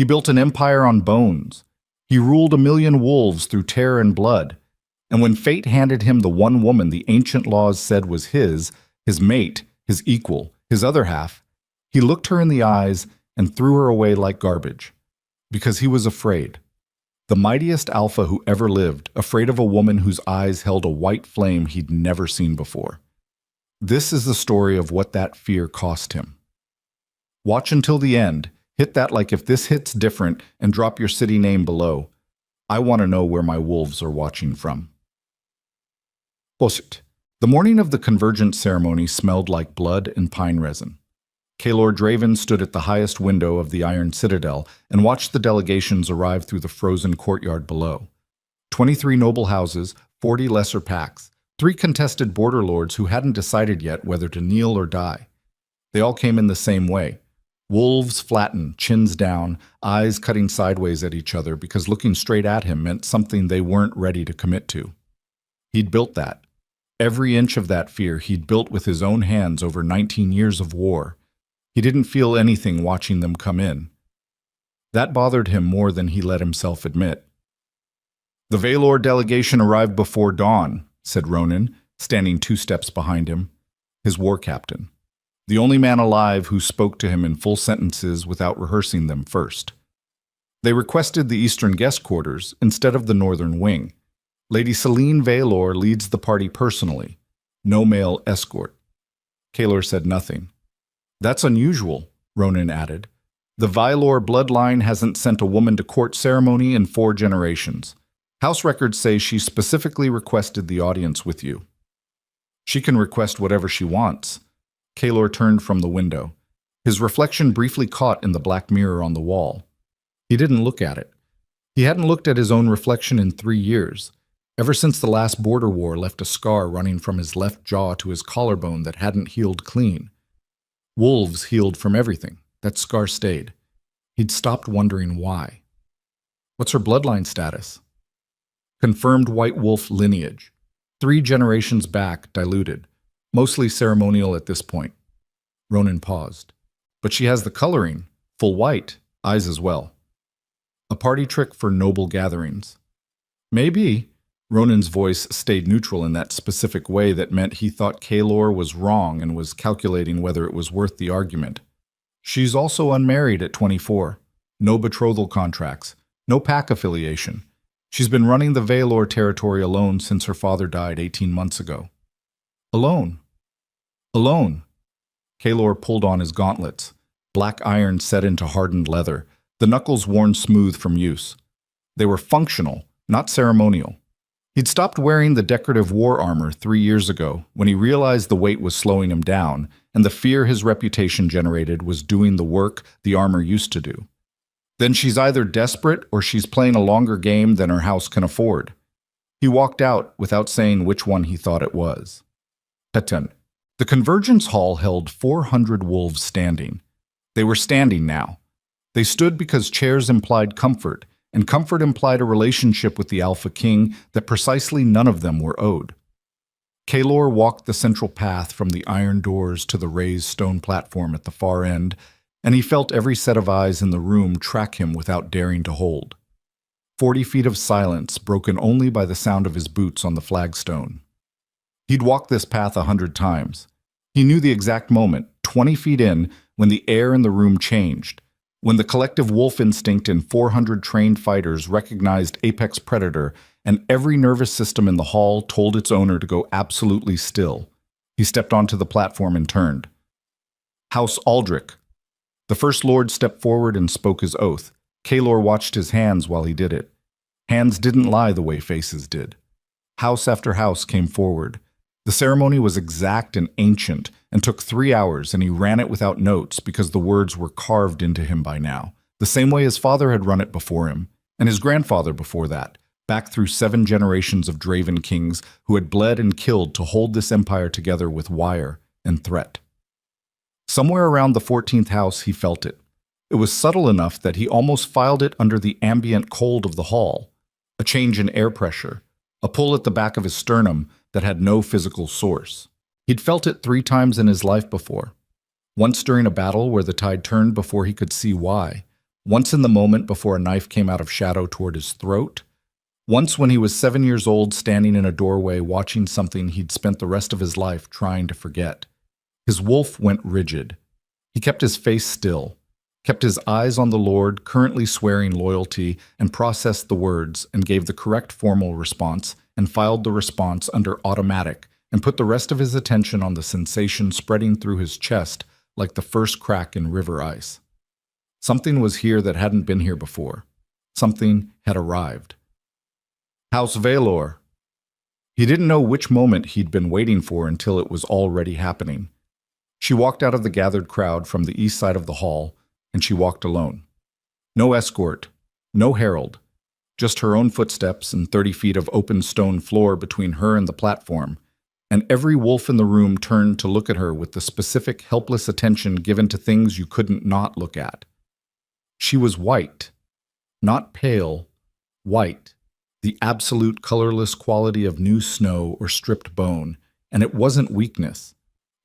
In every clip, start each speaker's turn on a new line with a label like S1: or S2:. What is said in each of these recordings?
S1: He built an empire on bones. He ruled 1,000,000 wolves through terror and blood. And when fate handed him the one woman the ancient laws said was his mate, his equal, his other half, he looked her in the eyes and threw her away like garbage. Because he was afraid. The mightiest alpha who ever lived, afraid of a woman whose eyes held a white flame he'd never seen before. This is the story of what that fear cost him. Watch until the end, hit that like if this hits different, and drop your city name below. I want to know where my wolves are watching from. Post. The morning of the convergence ceremony smelled like blood and pine resin. Kaelor Draven stood at the highest window of the Iron Citadel and watched the delegations arrive through the frozen courtyard below. 23 noble houses, 40 lesser pacts, 3 contested border lords who hadn't decided yet whether to kneel or die. They all came in the same way. Wolves flattened, chins down, eyes cutting sideways at each other because looking straight at him meant something they weren't ready to commit to. He'd built that. Every inch of that fear he'd built with his own hands over 19 years of war. He didn't feel anything watching them come in. That bothered him more than he let himself admit. The Valor delegation arrived before dawn, said Ronan, standing 2 steps behind him, his war captain. The only man alive who spoke to him in full sentences without rehearsing them first. They requested the eastern guest quarters instead of the northern wing. Lady Selene Valor leads the party personally. No male escort. Kaelor said nothing. That's unusual, Ronan added. The Valor bloodline hasn't sent a woman to court ceremony in 4 generations. House records say she specifically requested the audience with you. She can request whatever she wants. Kaelor turned from the window. His reflection briefly caught in the black mirror on the wall. He didn't look at it. He hadn't looked at his own reflection in 3 years. Ever since the last border war left a scar running from his left jaw to his collarbone that hadn't healed clean. Wolves healed from everything. That scar stayed. He'd stopped wondering why. What's her bloodline status? Confirmed white wolf lineage. 3 generations back, diluted. Mostly ceremonial at this point. Ronan paused. But she has the coloring. Full white. Eyes as well. A party trick for noble gatherings. Maybe. Ronan's voice stayed neutral in that specific way that meant he thought Kaelor was wrong and was calculating whether it was worth the argument. She's also unmarried at 24. No betrothal contracts. No pack affiliation. She's been running the Valor territory alone since her father died 18 months ago. Alone. Alone. Kaelor pulled on his gauntlets. Black iron set into hardened leather, the knuckles worn smooth from use. They were functional, not ceremonial. He'd stopped wearing the decorative war armor 3 years ago when he realized the weight was slowing him down and the fear his reputation generated was doing the work the armor used to do. Then she's either desperate or she's playing a longer game than her house can afford. He walked out without saying which one he thought it was. Petan. The Convergence Hall held 400 wolves standing. They were standing now. They stood because chairs implied comfort, and comfort implied a relationship with the Alpha King that precisely none of them were owed. Kaelor walked the central path from the iron doors to the raised stone platform at the far end, and he felt every set of eyes in the room track him without daring to hold. 40 feet of silence, broken only by the sound of his boots on the flagstone. He'd walked this path 100 times. He knew the exact moment, 20 feet in, when the air in the room changed. When the collective wolf instinct in 400 trained fighters recognized apex predator and every nervous system in the hall told its owner to go absolutely still, he stepped onto the platform and turned. House Aldrich. The First Lord stepped forward and spoke his oath. Kaelor watched his hands while he did it. Hands didn't lie the way faces did. House after house came forward. The ceremony was exact and ancient and took 3 hours, and he ran it without notes because the words were carved into him by now, the same way his father had run it before him, and his grandfather before that, back through 7 generations of Draven kings who had bled and killed to hold this empire together with wire and threat. Somewhere around the 14th house he felt it. It was subtle enough that he almost filed it under the ambient cold of the hall, a change in air pressure, a pull at the back of his sternum that had no physical source. He'd felt it 3 times in his life before. Once during a battle where the tide turned before he could see why. Once in the moment before a knife came out of shadow toward his throat. Once when he was 7 years old standing in a doorway watching something he'd spent the rest of his life trying to forget. His wolf went rigid. He kept his face still, kept his eyes on the Lord, currently swearing loyalty, and processed the words and gave the correct formal response and filed the response under automatic and put the rest of his attention on the sensation spreading through his chest like the first crack in river ice. Something was here that hadn't been here before. Something had arrived. House Valor. He didn't know which moment he'd been waiting for until it was already happening. She walked out of the gathered crowd from the east side of the hall, and she walked alone. No escort, no herald, just her own footsteps and 30 feet of open stone floor between her and the platform, and every wolf in the room turned to look at her with the specific, helpless attention given to things you couldn't not look at. She was white, not pale, white, the absolute colorless quality of new snow or stripped bone, and it wasn't weakness.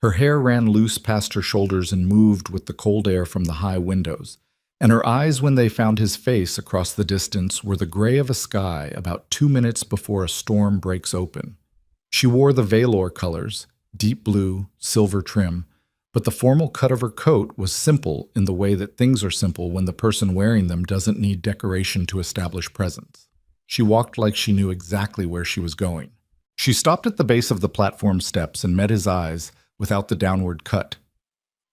S1: Her hair ran loose past her shoulders and moved with the cold air from the high windows, and her eyes, when they found his face across the distance, were the gray of a sky about 2 minutes before a storm breaks open. She wore the Valor colors, deep blue, silver trim, but the formal cut of her coat was simple in the way that things are simple when the person wearing them doesn't need decoration to establish presence. She walked like she knew exactly where she was going. She stopped at the base of the platform steps and met his eyes without the downward cut.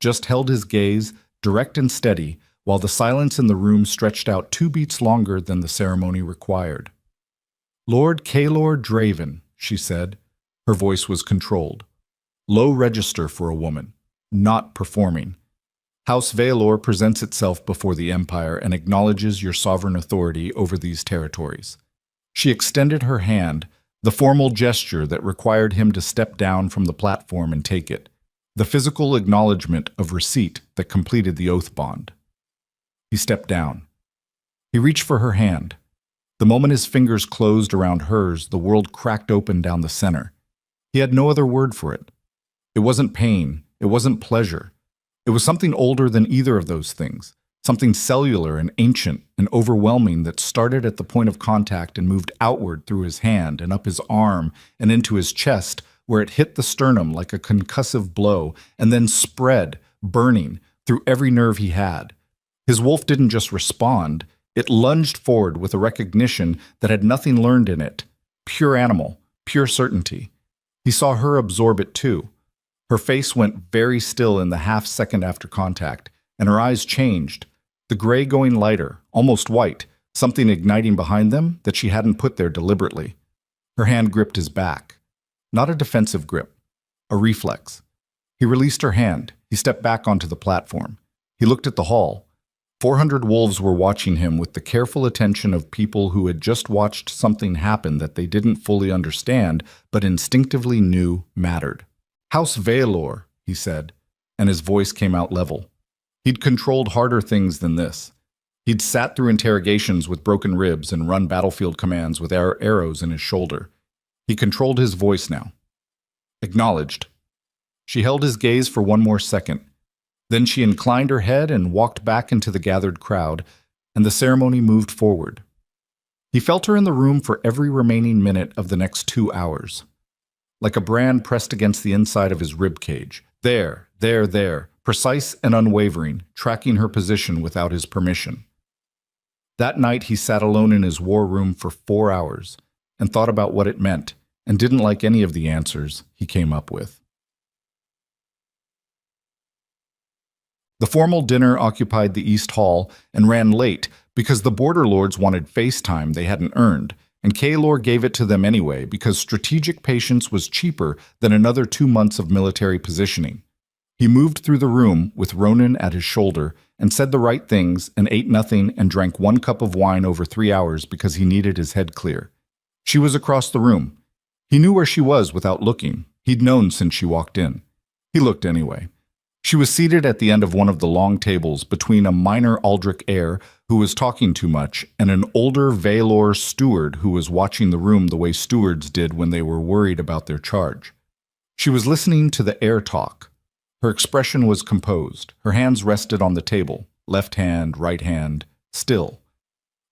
S1: Just held his gaze, direct and steady, while the silence in the room stretched out 2 beats longer than the ceremony required. Lord Kaelor Draven, she said. Her voice was controlled. Low register for a woman, not performing. House Valor presents itself before the Empire and acknowledges your sovereign authority over these territories. She extended her hand, the formal gesture that required him to step down from the platform and take it, the physical acknowledgement of receipt that completed the oath bond. He stepped down. He reached for her hand. The moment his fingers closed around hers, the world cracked open down the center. He had no other word for it. It wasn't pain. It wasn't pleasure. It was something older than either of those things, something cellular and ancient and overwhelming that started at the point of contact and moved outward through his hand and up his arm and into his chest, where it hit the sternum like a concussive blow and then spread, burning, through every nerve he had. His wolf didn't just respond, it lunged forward with a recognition that had nothing learned in it, pure animal, pure certainty. He saw her absorb it too. Her face went very still in the half-second after contact, and her eyes changed, the gray going lighter, almost white, something igniting behind them that she hadn't put there deliberately. Her hand gripped his back. Not a defensive grip, a reflex. He released her hand. He stepped back onto the platform. He looked at the hall. 400 wolves were watching him with the careful attention of people who had just watched something happen that they didn't fully understand but instinctively knew mattered. House Valor, he said, and his voice came out level. He'd controlled harder things than this. He'd sat through interrogations with broken ribs and run battlefield commands with arrows in his shoulder. He controlled his voice now. Acknowledged. She held his gaze for one more second. Then she inclined her head and walked back into the gathered crowd, and the ceremony moved forward. He felt her in the room for every remaining minute of the next 2 hours. Like a brand pressed against the inside of his rib cage. There, precise and unwavering, tracking her position without his permission. That night he sat alone in his war room for 4 hours and thought about what it meant, and didn't like any of the answers he came up with. The formal dinner occupied the East Hall and ran late because the Border Lords wanted face time they hadn't earned, and Kaelor gave it to them anyway because strategic patience was cheaper than another 2 months of military positioning. He moved through the room with Ronan at his shoulder and said the right things and ate nothing and drank 1 cup of wine over 3 hours because he needed his head clear. She was across the room. He knew where she was without looking. He'd known since she walked in. He looked anyway. She was seated at the end of one of the long tables between a minor Aldrich heir who was talking too much and an older Valor steward who was watching the room the way stewards did when they were worried about their charge. She was listening to the heir talk. Her expression was composed. Her hands rested on the table, left hand, right hand, still.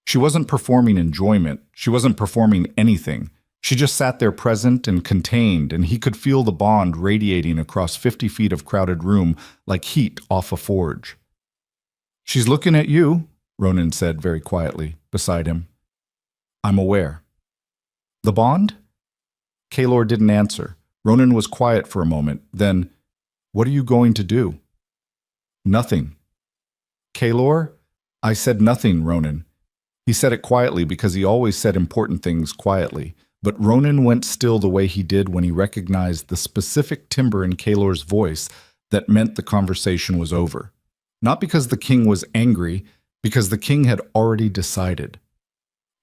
S1: She wasn't performing enjoyment. She wasn't performing anything. She just sat there present and contained, and he could feel the bond radiating across 50 feet of crowded room like heat off a forge. "She's looking at you," Ronan said very quietly, beside him. "I'm aware." "The bond?" Kaylor didn't answer. Ronan was quiet for a moment. Then, "What are you going to do?" "Nothing." "Kaylor?" "I said nothing, Ronan." He said it quietly because he always said important things quietly. But Ronan went still the way he did when he recognized the specific timbre in Kaylor's voice that meant the conversation was over. Not because the king was angry, because the king had already decided.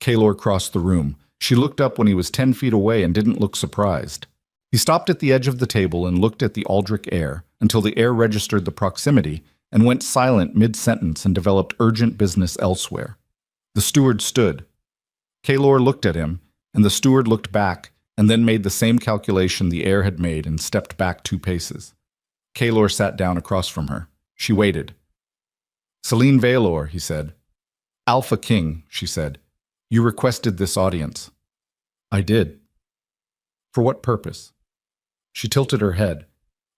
S1: Kaylor crossed the room. She looked up when he was 10 feet away and didn't look surprised. He stopped at the edge of the table and looked at the Aldrich air until the air registered the proximity and went silent mid-sentence and developed urgent business elsewhere. The steward stood. Kaylor looked at him, and the steward looked back and then made the same calculation the air had made and stepped back 2 paces. Kaylor sat down across from her. She waited. "Celine Valor," he said. "Alpha King," she said. "You requested this audience." "I did." "For what purpose?" She tilted her head.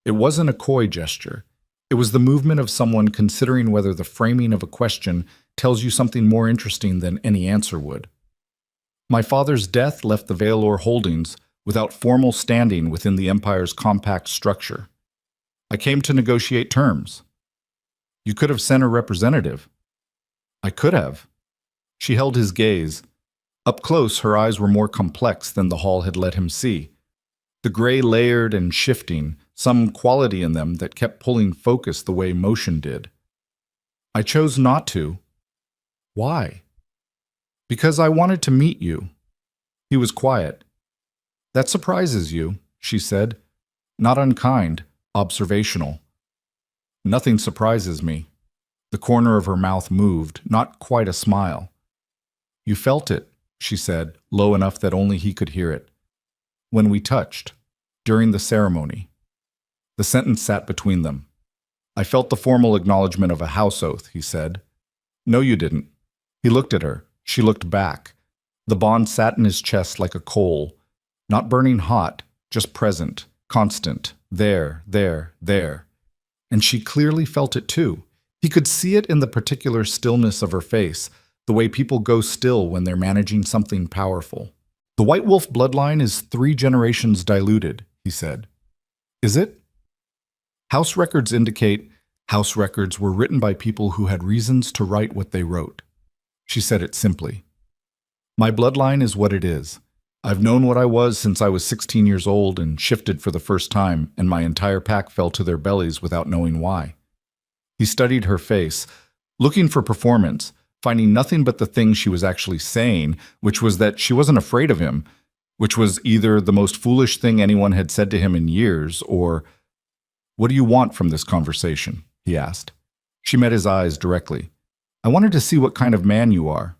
S1: It wasn't a coy gesture. It was the movement of someone considering whether the framing of a question tells you something more interesting than any answer would. "My father's death left the Valor holdings without formal standing within the Empire's compact structure. I came to negotiate terms." "You could have sent a representative." "I could have." She held his gaze. Up close, her eyes were more complex than the hall had let him see. The gray layered and shifting, some quality in them that kept pulling focus the way motion did. "I chose not to." "Why?" "Because I wanted to meet you." He was quiet. "That surprises you," she said. Not unkind, observational. "Nothing surprises me." The corner of her mouth moved, not quite a smile. "You felt it," she said, low enough that only he could hear it. "When we touched, during the ceremony." The sentence sat between them. "I felt the formal acknowledgement of a house oath," he said. "No, you didn't." He looked at her. She looked back. The bond sat in his chest like a coal, not burning hot, just present, constant, there. And she clearly felt it too. He could see it in the particular stillness of her face, the way people go still when they're managing something powerful. "The White Wolf bloodline is 3 generations diluted," he said. "Is it?" "House records indicate house records were written by people who had reasons to write what they wrote." She said it simply. "My bloodline is what it is. I've known what I was since I was 16 years old and shifted for the first time, and my entire pack fell to their bellies without knowing why." He studied her face, looking for performance, finding nothing but the thing she was actually saying, which was that she wasn't afraid of him, which was either the most foolish thing anyone had said to him in years, or, "What do you want from this conversation?" he asked. She met his eyes directly. "I wanted to see what kind of man you are,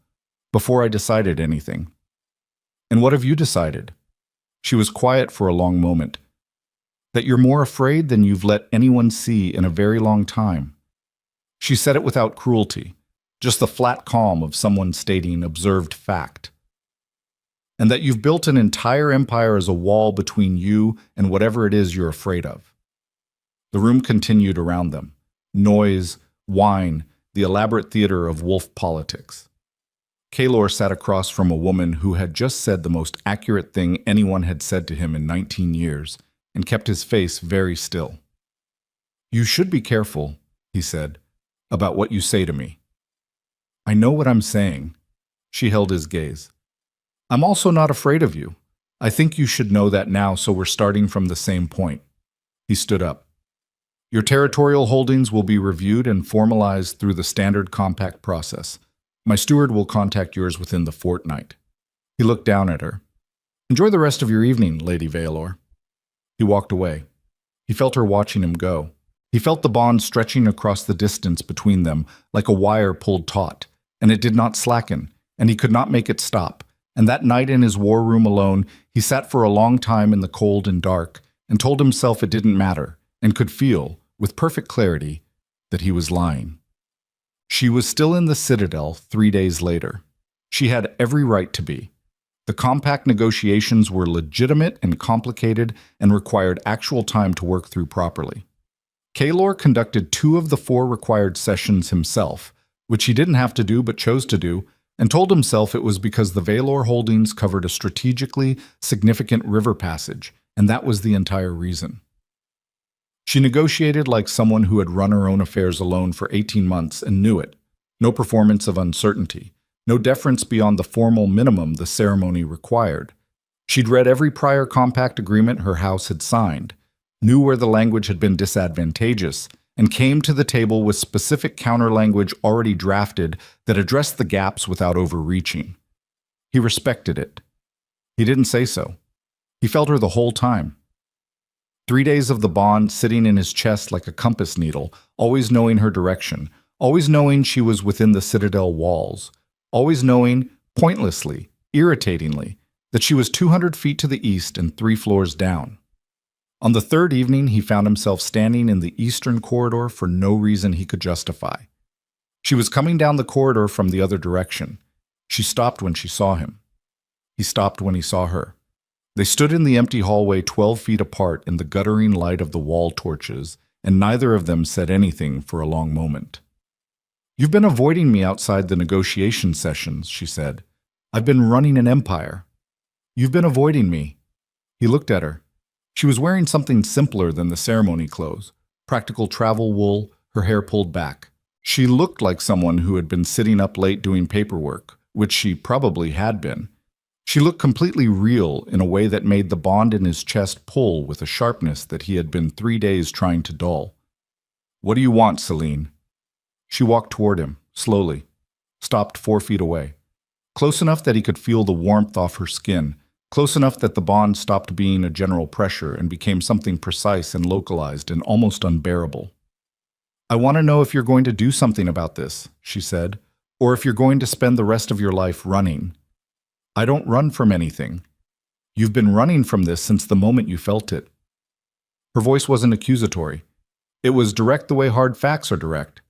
S1: before I decided anything." "And what have you decided?" She was quiet for a long moment. "That you're more afraid than you've let anyone see in a very long time." She said it without cruelty, just the flat calm of someone stating observed fact. "And that you've built an entire empire as a wall between you and whatever it is you're afraid of." The room continued around them. Noise, wine, the elaborate theater of wolf politics. Kaylor sat across from a woman who had just said the most accurate thing anyone had said to him in 19 years, and kept his face very still. "You should be careful," he said, "about what you say to me." "I know what I'm saying." She held his gaze. "I'm also not afraid of you. I think you should know that now, so we're starting from the same point." He stood up. "Your territorial holdings will be reviewed and formalized through the standard compact process. My steward will contact yours within the fortnight." He looked down at her. "Enjoy the rest of your evening, Lady Valor." He walked away. He felt her watching him go. He felt the bond stretching across the distance between them like a wire pulled taut, and it did not slacken, and he could not make it stop. And that night in his war room alone, he sat for a long time in the cold and dark, and told himself it didn't matter, and could feel, with perfect clarity, that he was lying. She was still in the Citadel 3 days later. She had every right to be. The compact negotiations were legitimate and complicated and required actual time to work through properly. Kaylor conducted 2 of the 4 required sessions himself, which he didn't have to do but chose to do, and told himself it was because the Valor holdings covered a strategically significant river passage, and that was the entire reason. She negotiated like someone who had run her own affairs alone for 18 months and knew it. No performance of uncertainty. No deference beyond the formal minimum the ceremony required. She'd read every prior compact agreement her house had signed, knew where the language had been disadvantageous, and came to the table with specific counter-language already drafted that addressed the gaps without overreaching. He respected it. He didn't say so. He felt her the whole time. 3 days of the bond sitting in his chest like a compass needle, always knowing her direction, always knowing she was within the Citadel walls, always knowing, pointlessly, irritatingly, that she was 200 feet to the east and 3 floors down. On the 3rd evening, he found himself standing in the eastern corridor for no reason he could justify. She was coming down the corridor from the other direction. She stopped when she saw him. He stopped when he saw her. They stood in the empty hallway 12 feet apart in the guttering light of the wall torches, and neither of them said anything for a long moment. "You've been avoiding me outside the negotiation sessions," she said. "I've been running an empire. You've been avoiding me." He looked at her. She was wearing something simpler than the ceremony clothes, practical travel wool, her hair pulled back. She looked like someone who had been sitting up late doing paperwork, which she probably had been. She looked completely real in a way that made the bond in his chest pull with a sharpness that he had been 3 days trying to dull. "What do you want, Celine?" She walked toward him, slowly, stopped 4 feet away, close enough that he could feel the warmth off her skin, close enough that the bond stopped being a general pressure and became something precise and localized and almost unbearable. "I want to know if you're going to do something about this," she said, "or if you're going to spend the rest of your life running. I don't run from anything. You've been running from this since the moment you felt it." Her voice wasn't accusatory. It was direct the way hard facts are direct.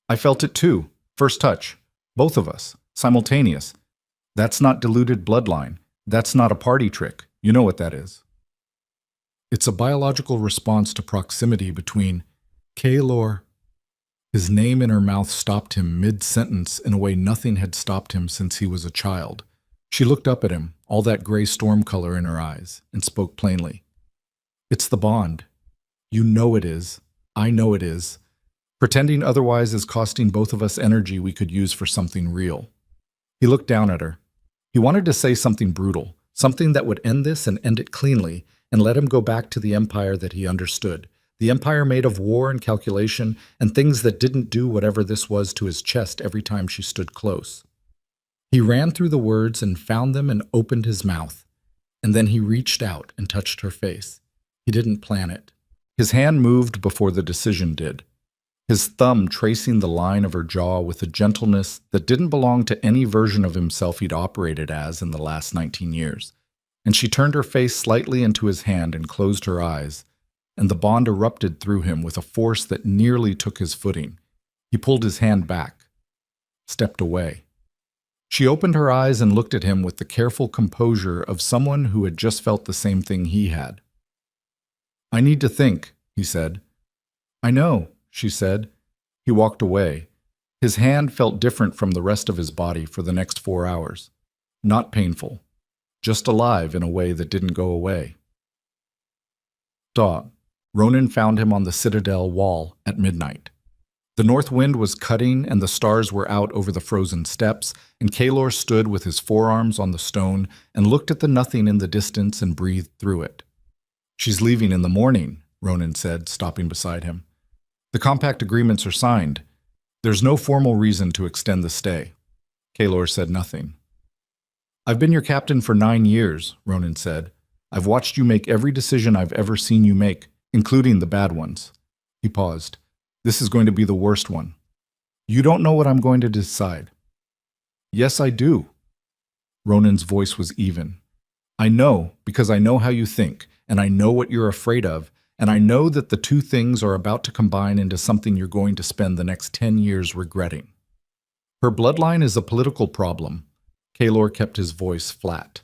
S1: "I felt it too. First touch. Both of us. Simultaneous. That's not diluted bloodline. That's not a party trick. You know what that is." It's a biological response to proximity between Kaylor. His name in her mouth stopped him mid-sentence in a way nothing had stopped him since he was a child. She looked up at him, all that gray storm color in her eyes, and spoke plainly. "It's the bond. You know it is. I know it is. Pretending otherwise is costing both of us energy we could use for something real." He looked down at her. He wanted to say something brutal, something that would end this and end it cleanly, and let him go back to the empire that he understood, the empire made of war and calculation and things that didn't do whatever this was to his chest every time she stood close. He ran through the words and found them and opened his mouth, and then he reached out and touched her face. He didn't plan it. His hand moved before the decision did, his thumb tracing the line of her jaw with a gentleness that didn't belong to any version of himself he'd operated as in the last 19 years. And she turned her face slightly into his hand and closed her eyes, and the bond erupted through him with a force that nearly took his footing. He pulled his hand back, stepped away. She opened her eyes and looked at him with the careful composure of someone who had just felt the same thing he had. "I need to think," he said. "I know," she said. He walked away. His hand felt different from the rest of his body for the next 4 hours. Not painful, just alive in a way that didn't go away. Ronan found him on the Citadel wall at midnight. The north wind was cutting and the stars were out over the frozen steps, and Kaylor stood with his forearms on the stone and looked at the nothing in the distance and breathed through it. "She's leaving in the morning," Ronan said, stopping beside him. "The compact agreements are signed. There's no formal reason to extend the stay." Kaylor said nothing. "I've been your captain for 9 years," Ronan said. "I've watched you make every decision I've ever seen you make, including the bad ones." He paused. "This is going to be the worst one. You don't know what I'm going to decide." "Yes, I do." Ronan's voice was even. "I know because I know how you think, and I know what you're afraid of, and I know that the two things are about to combine into something you're going to spend the next 10 years regretting. Her bloodline is a political problem. Kaylor kept his voice flat.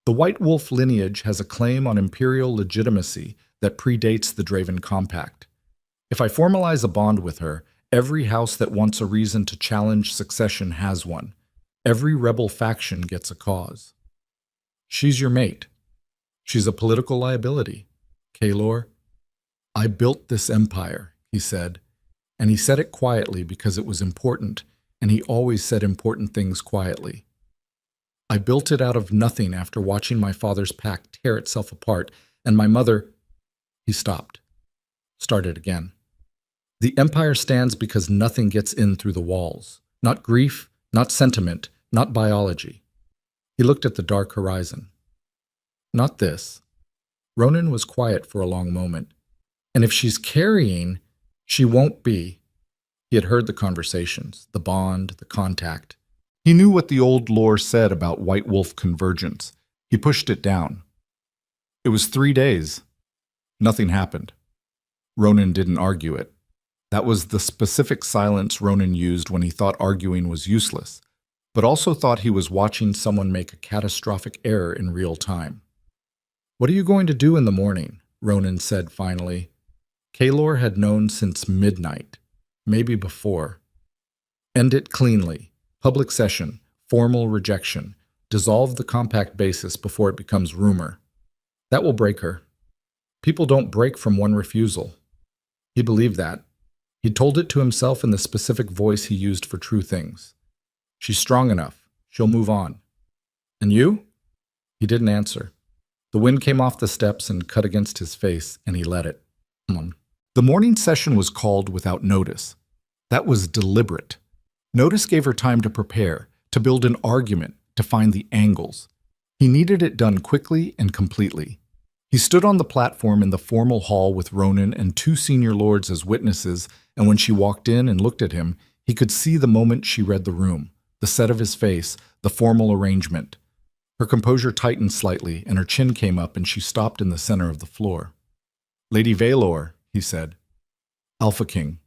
S1: The White Wolf lineage has a claim on imperial legitimacy that predates the Draven Compact. If I formalize a bond with her, every house that wants a reason to challenge succession has one. Every rebel faction gets a cause. She's your mate. She's a political liability. Kaylor, I built this empire, he said, and he said it quietly because it was important, and he always said important things quietly. I built it out of nothing after watching my father's pack tear itself apart, and my mother... He stopped. Started again. The empire stands because nothing gets in through the walls. Not grief, not sentiment, not biology. He looked at the dark horizon. Not this. Ronan was quiet for a long moment. And if she's carrying, she won't be. He had heard the conversations, the bond, the contact. He knew what the old lore said about White Wolf convergence. He pushed it down. It was 3 days. Nothing happened. Ronan didn't argue it. That was the specific silence Ronan used when he thought arguing was useless, but also thought he was watching someone make a catastrophic error in real time. What are you going to do in the morning? Ronan said finally. Kaylor had known since midnight, maybe before. End it cleanly. Public session, formal rejection. Dissolve the compact basis before it becomes rumor. That will break her. People don't break from one refusal. He believed that. He told it to himself in the specific voice he used for true things. She's strong enough. She'll move on. And you? He didn't answer. The wind came off the steps and cut against his face, and he let it. Come on. The morning session was called without notice. That was deliberate. Notice gave her time to prepare, to build an argument, to find the angles. He needed it done quickly and completely. He stood on the platform in the formal hall with Ronan and 2 senior lords as witnesses, and when she walked in and looked at him, he could see the moment she read the room, the set of his face, the formal arrangement. Her composure tightened slightly, and her chin came up, and she stopped in the center of the floor. Lady Valor, he said. Alpha King.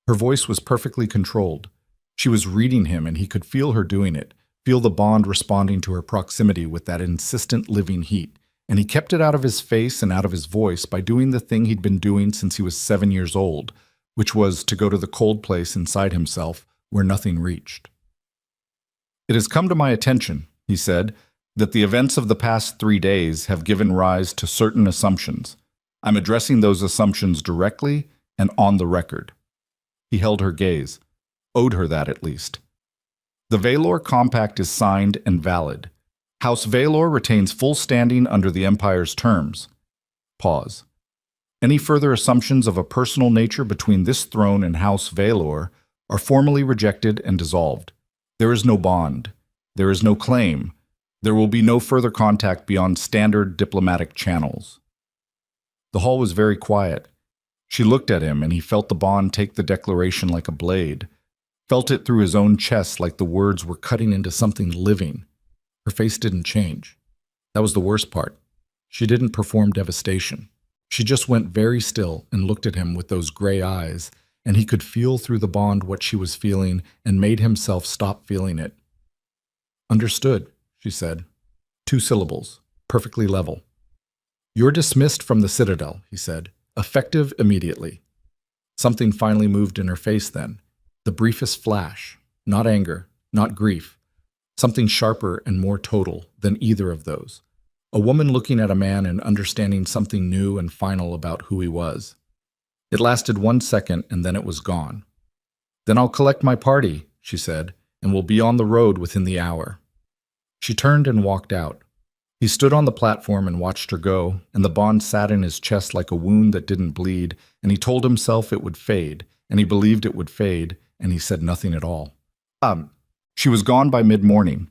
S1: Her voice was perfectly controlled. She was reading him, and he could feel her doing it, feel the bond responding to her proximity with that insistent living heat. And he kept it out of his face and out of his voice by doing the thing he'd been doing since he was 7 years old, which was to go to the cold place inside himself where nothing reached. It has come to my attention, he said, that the events of the past 3 days have given rise to certain assumptions. I'm addressing those assumptions directly and on the record. He held her gaze, owed her that at least. The Valor Compact is signed and valid. House Valor retains full standing under the Empire's terms. Pause. Any further assumptions of a personal nature between this throne and House Valor are formally rejected and dissolved. There is no bond. There is no claim. There will be no further contact beyond standard diplomatic channels. The hall was very quiet. She looked at him, and he felt the bond take the declaration like a blade, felt it through his own chest like the words were cutting into something living. Her face didn't change. That was the worst part. She didn't perform devastation. She just went very still and looked at him with those gray eyes, and he could feel through the bond what she was feeling and made himself stop feeling it. Understood, she said. 2 syllables, perfectly level. You're dismissed from the Citadel, he said, effective immediately. Something finally moved in her face then. The briefest flash, not anger, not grief. Something sharper and more total than either of those. A woman looking at a man and understanding something new and final about who he was. It lasted 1 second and then it was gone. Then I'll collect my party, she said, and we'll be on the road within the hour. She turned and walked out. He stood on the platform and watched her go, and the bond sat in his chest like a wound that didn't bleed, and he told himself it would fade, and he believed it would fade, and he said nothing at all. She was gone by mid-morning.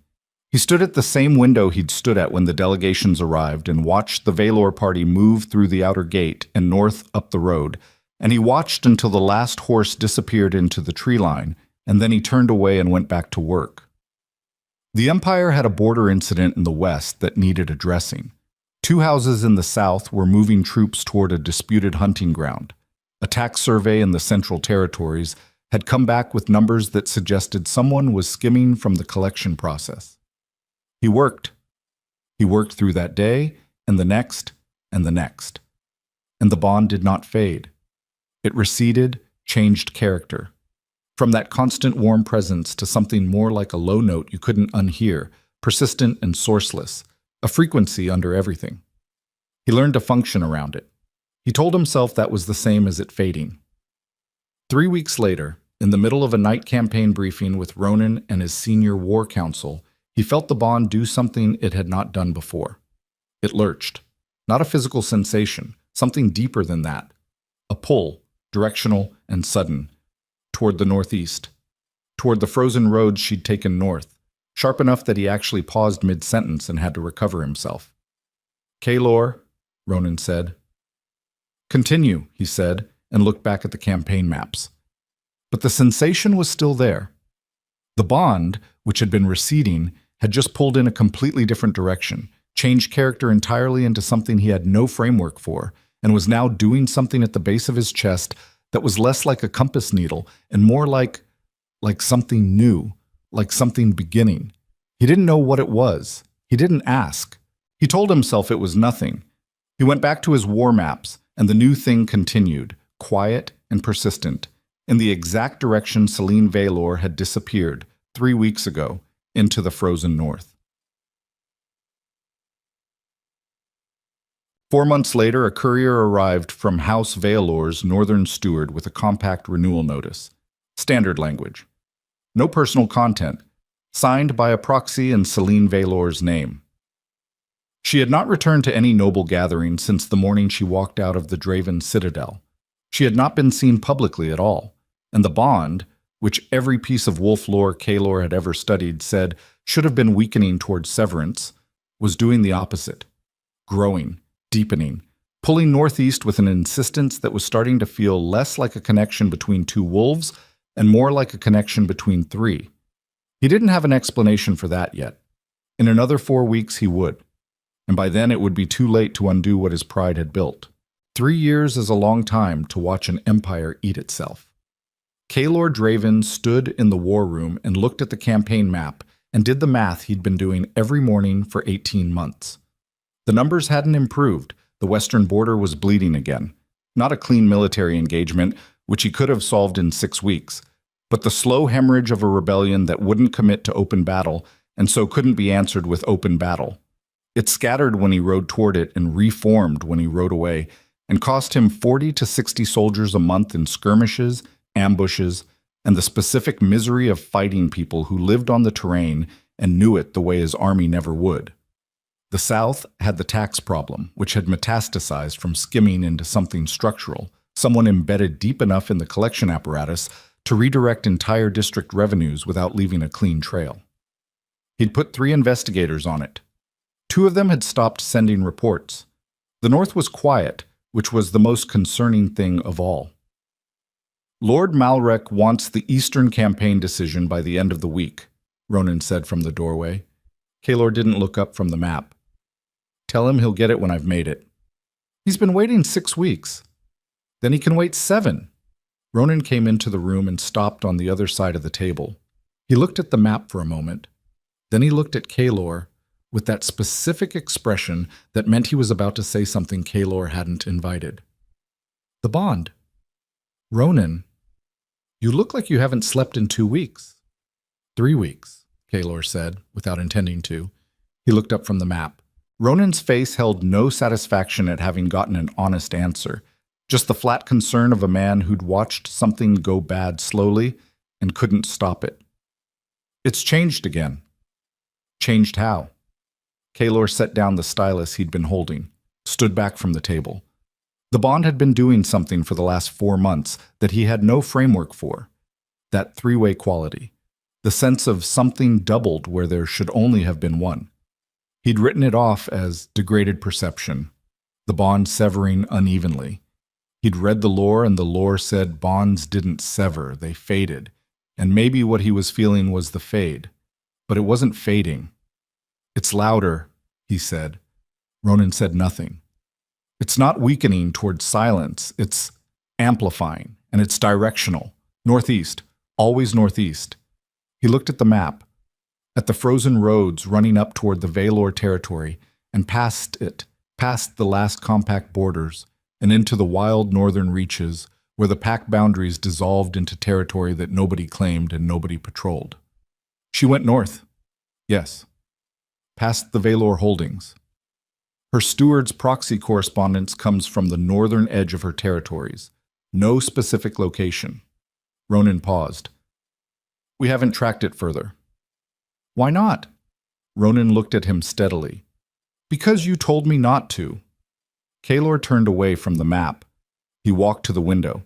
S1: He stood at the same window he'd stood at when the delegations arrived and watched the Valor party move through the outer gate and north up the road, and he watched until the last horse disappeared into the tree line, and then he turned away and went back to work. The Empire had a border incident in the west that needed addressing. Two houses in the south were moving troops toward a disputed hunting ground. A tax survey in the Central Territories had come back with numbers that suggested someone was skimming from the collection process. He worked. He worked through that day, and the next, and the next. And the bond did not fade. It receded, changed character. From that constant warm presence to something more like a low note you couldn't unhear, persistent and sourceless, a frequency under everything. He learned to function around it. He told himself that was the same as it fading. 3 weeks later, in the middle of a night campaign briefing with Ronan and his senior war council, he felt the bond do something it had not done before. It lurched. Not a physical sensation, something deeper than that. A pull, directional and sudden, toward the northeast, toward the frozen roads she'd taken north, sharp enough that he actually paused mid-sentence and had to recover himself. "Kaylor," Ronan said. "Continue," he said, and looked back at the campaign maps. But the sensation was still there. The bond, which had been receding, had just pulled in a completely different direction, changed character entirely into something he had no framework for, and was now doing something at the base of his chest that was less like a compass needle and more like something new, like something beginning. He didn't know what it was. He didn't ask. He told himself it was nothing. He went back to his war maps, and the new thing continued, quiet and persistent, in the exact direction Celine Valor had disappeared 3 weeks ago into the frozen north. 4 months later, a courier arrived from House Valor's northern steward with a compact renewal notice. Standard language. No personal content. Signed by a proxy in Celine Valor's name. She had not returned to any noble gathering since the morning she walked out of the Draven Citadel. She had not been seen publicly at all, and the bond, which every piece of wolf lore Kaylor had ever studied said should have been weakening towards severance, was doing the opposite. Growing, deepening, pulling northeast with an insistence that was starting to feel less like a connection between two wolves and more like a connection between three. He didn't have an explanation for that yet. In another 4 weeks he would, and by then it would be too late to undo what his pride had built. 3 years is a long time to watch an empire eat itself. Kaylor Draven stood in the war room and looked at the campaign map and did the math he'd been doing every morning for 18 months. The numbers hadn't improved. The western border was bleeding again. Not a clean military engagement, which he could have solved in 6 weeks, but the slow hemorrhage of a rebellion that wouldn't commit to open battle and so couldn't be answered with open battle. It scattered when he rode toward it and reformed when he rode away, and cost him 40 to 60 soldiers a month in skirmishes, ambushes, and the specific misery of fighting people who lived on the terrain and knew it the way his army never would. The South had the tax problem, which had metastasized from skimming into something structural, someone embedded deep enough in the collection apparatus to redirect entire district revenues without leaving a clean trail. He'd put 3 investigators on it. 2 of them had stopped sending reports. The North was quiet, which was the most concerning thing of all. "Lord Malrek wants the Eastern campaign decision by the end of the week," Ronan said from the doorway. Kaylor didn't look up from the map. "Tell him he'll get it when I've made it." "He's been waiting 6 weeks. "Then he can wait 7. Ronan came into the room and stopped on the other side of the table. He looked at the map for a moment. Then he looked at Kaylor with that specific expression that meant he was about to say something Kaylor hadn't invited. "The bond. Ronan, you look like you haven't slept in 2 weeks. 3 weeks, Kaylor said, without intending to. He looked up from the map. Ronan's face held no satisfaction at having gotten an honest answer, just the flat concern of a man who'd watched something go bad slowly and couldn't stop it. "It's changed again." "Changed how?" Kaylor set down the stylus he'd been holding, stood back from the table. The bond had been doing something for the last 4 months that he had no framework for. That 3-way quality. The sense of something doubled where there should only have been one. He'd written it off as degraded perception, the bond severing unevenly. He'd read the lore, and the lore said bonds didn't sever, they faded. And maybe what he was feeling was the fade. But it wasn't fading. "It's louder," he said. Ronan said nothing. It's not weakening towards silence, it's amplifying, and it's directional. Northeast, always northeast. He looked at the map, at the frozen roads running up toward the Valor territory, and past it, past the last compact borders, and into the wild northern reaches, where the pack boundaries dissolved into territory that nobody claimed and nobody patrolled. She went north. Yes. Past the Valor holdings. Her steward's proxy correspondence comes from the northern edge of her territories. No specific location. Ronan paused. We haven't tracked it further. Why not? Ronan looked at him steadily. Because you told me not to. Kaylor turned away from the map. He walked to the window.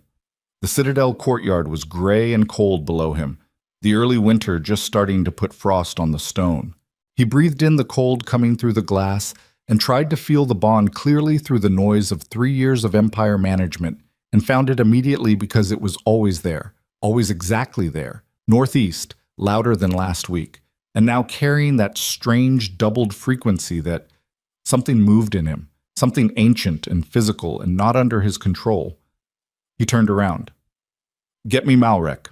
S1: The Citadel courtyard was gray and cold below him, the early winter just starting to put frost on the stone. He breathed in the cold coming through the glass and tried to feel the bond clearly through the noise of 3 years of Empire management, and found it immediately because it was always there, always exactly there, northeast, louder than last week, and now carrying that strange doubled frequency that something moved in him, something ancient and physical and not under his control. He turned around. Get me Malrek.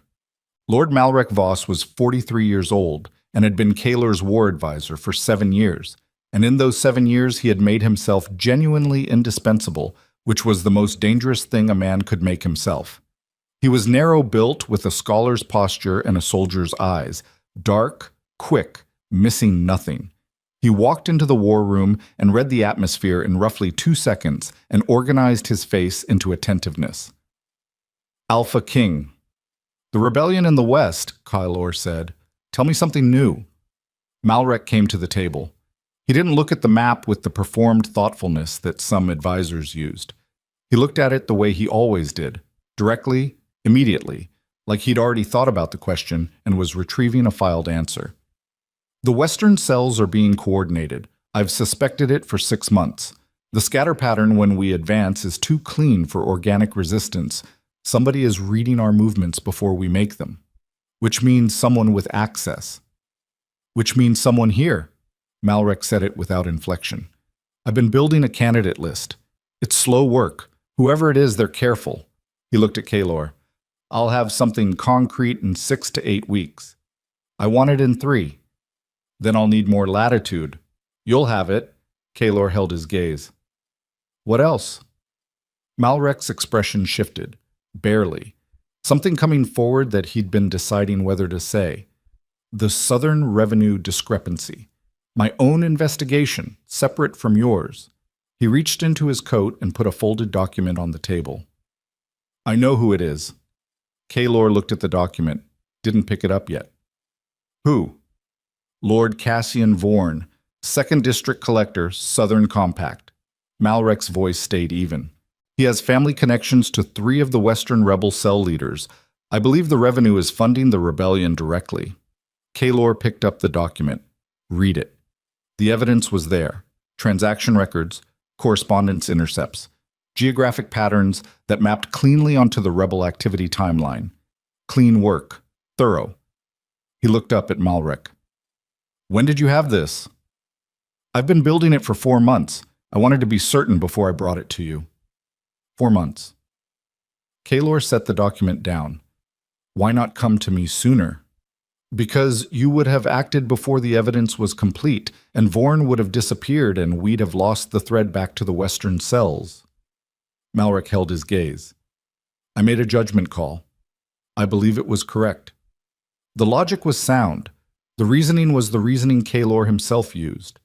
S1: Lord Malrek Voss was 43 years old and had been Kaylor's war advisor for 7 years, and in those 7 years he had made himself genuinely indispensable, which was the most dangerous thing a man could make himself. He was narrow-built with a scholar's posture and a soldier's eyes, dark, quick, missing nothing. He walked into the war room and read the atmosphere in roughly 2 seconds and organized his face into attentiveness. Alpha King. The rebellion in the West, Kaylor said. Tell me something new. Malrek came to the table. He didn't look at the map with the performed thoughtfulness that some advisors used. He looked at it the way he always did, directly, immediately, like he'd already thought about the question and was retrieving a filed answer. The Western cells are being coordinated. I've suspected it for 6 months. The scatter pattern when we advance is too clean for organic resistance. Somebody is reading our movements before we make them. Which means someone with access. Which means someone here. Malrek said it without inflection. I've been building a candidate list. It's slow work. Whoever it is, they're careful. He looked at Kaylor. I'll have something concrete in 6 to 8 weeks. I want it in 3. Then I'll need more latitude. You'll have it. Kaylor held his gaze. What else? Malrek's expression shifted. Barely. Something coming forward that he'd been deciding whether to say. The Southern revenue discrepancy. My own investigation, separate from yours. He reached into his coat and put a folded document on the table. I know who it is. Kaylor looked at the document, didn't pick it up yet. Who? Lord Cassian Vorn, 2nd District Collector, Southern Compact. Malrek's voice stayed even. He has family connections to 3 of the Western rebel cell leaders. I believe the revenue is funding the rebellion directly. Kaylor picked up the document. Read it. The evidence was there. Transaction records, correspondence intercepts, geographic patterns that mapped cleanly onto the rebel activity timeline. Clean work. Thorough. He looked up at Malrek. When did you have this? I've been building it for 4 months. I wanted to be certain before I brought it to you. 4 months. Kaylor set the document down. Why not come to me sooner? Because you would have acted before the evidence was complete, and Vorn would have disappeared and we'd have lost the thread back to the Western cells. Malrek held his gaze. I made a judgment call. I believe it was correct. The logic was sound. The reasoning was the reasoning Kaylor himself used.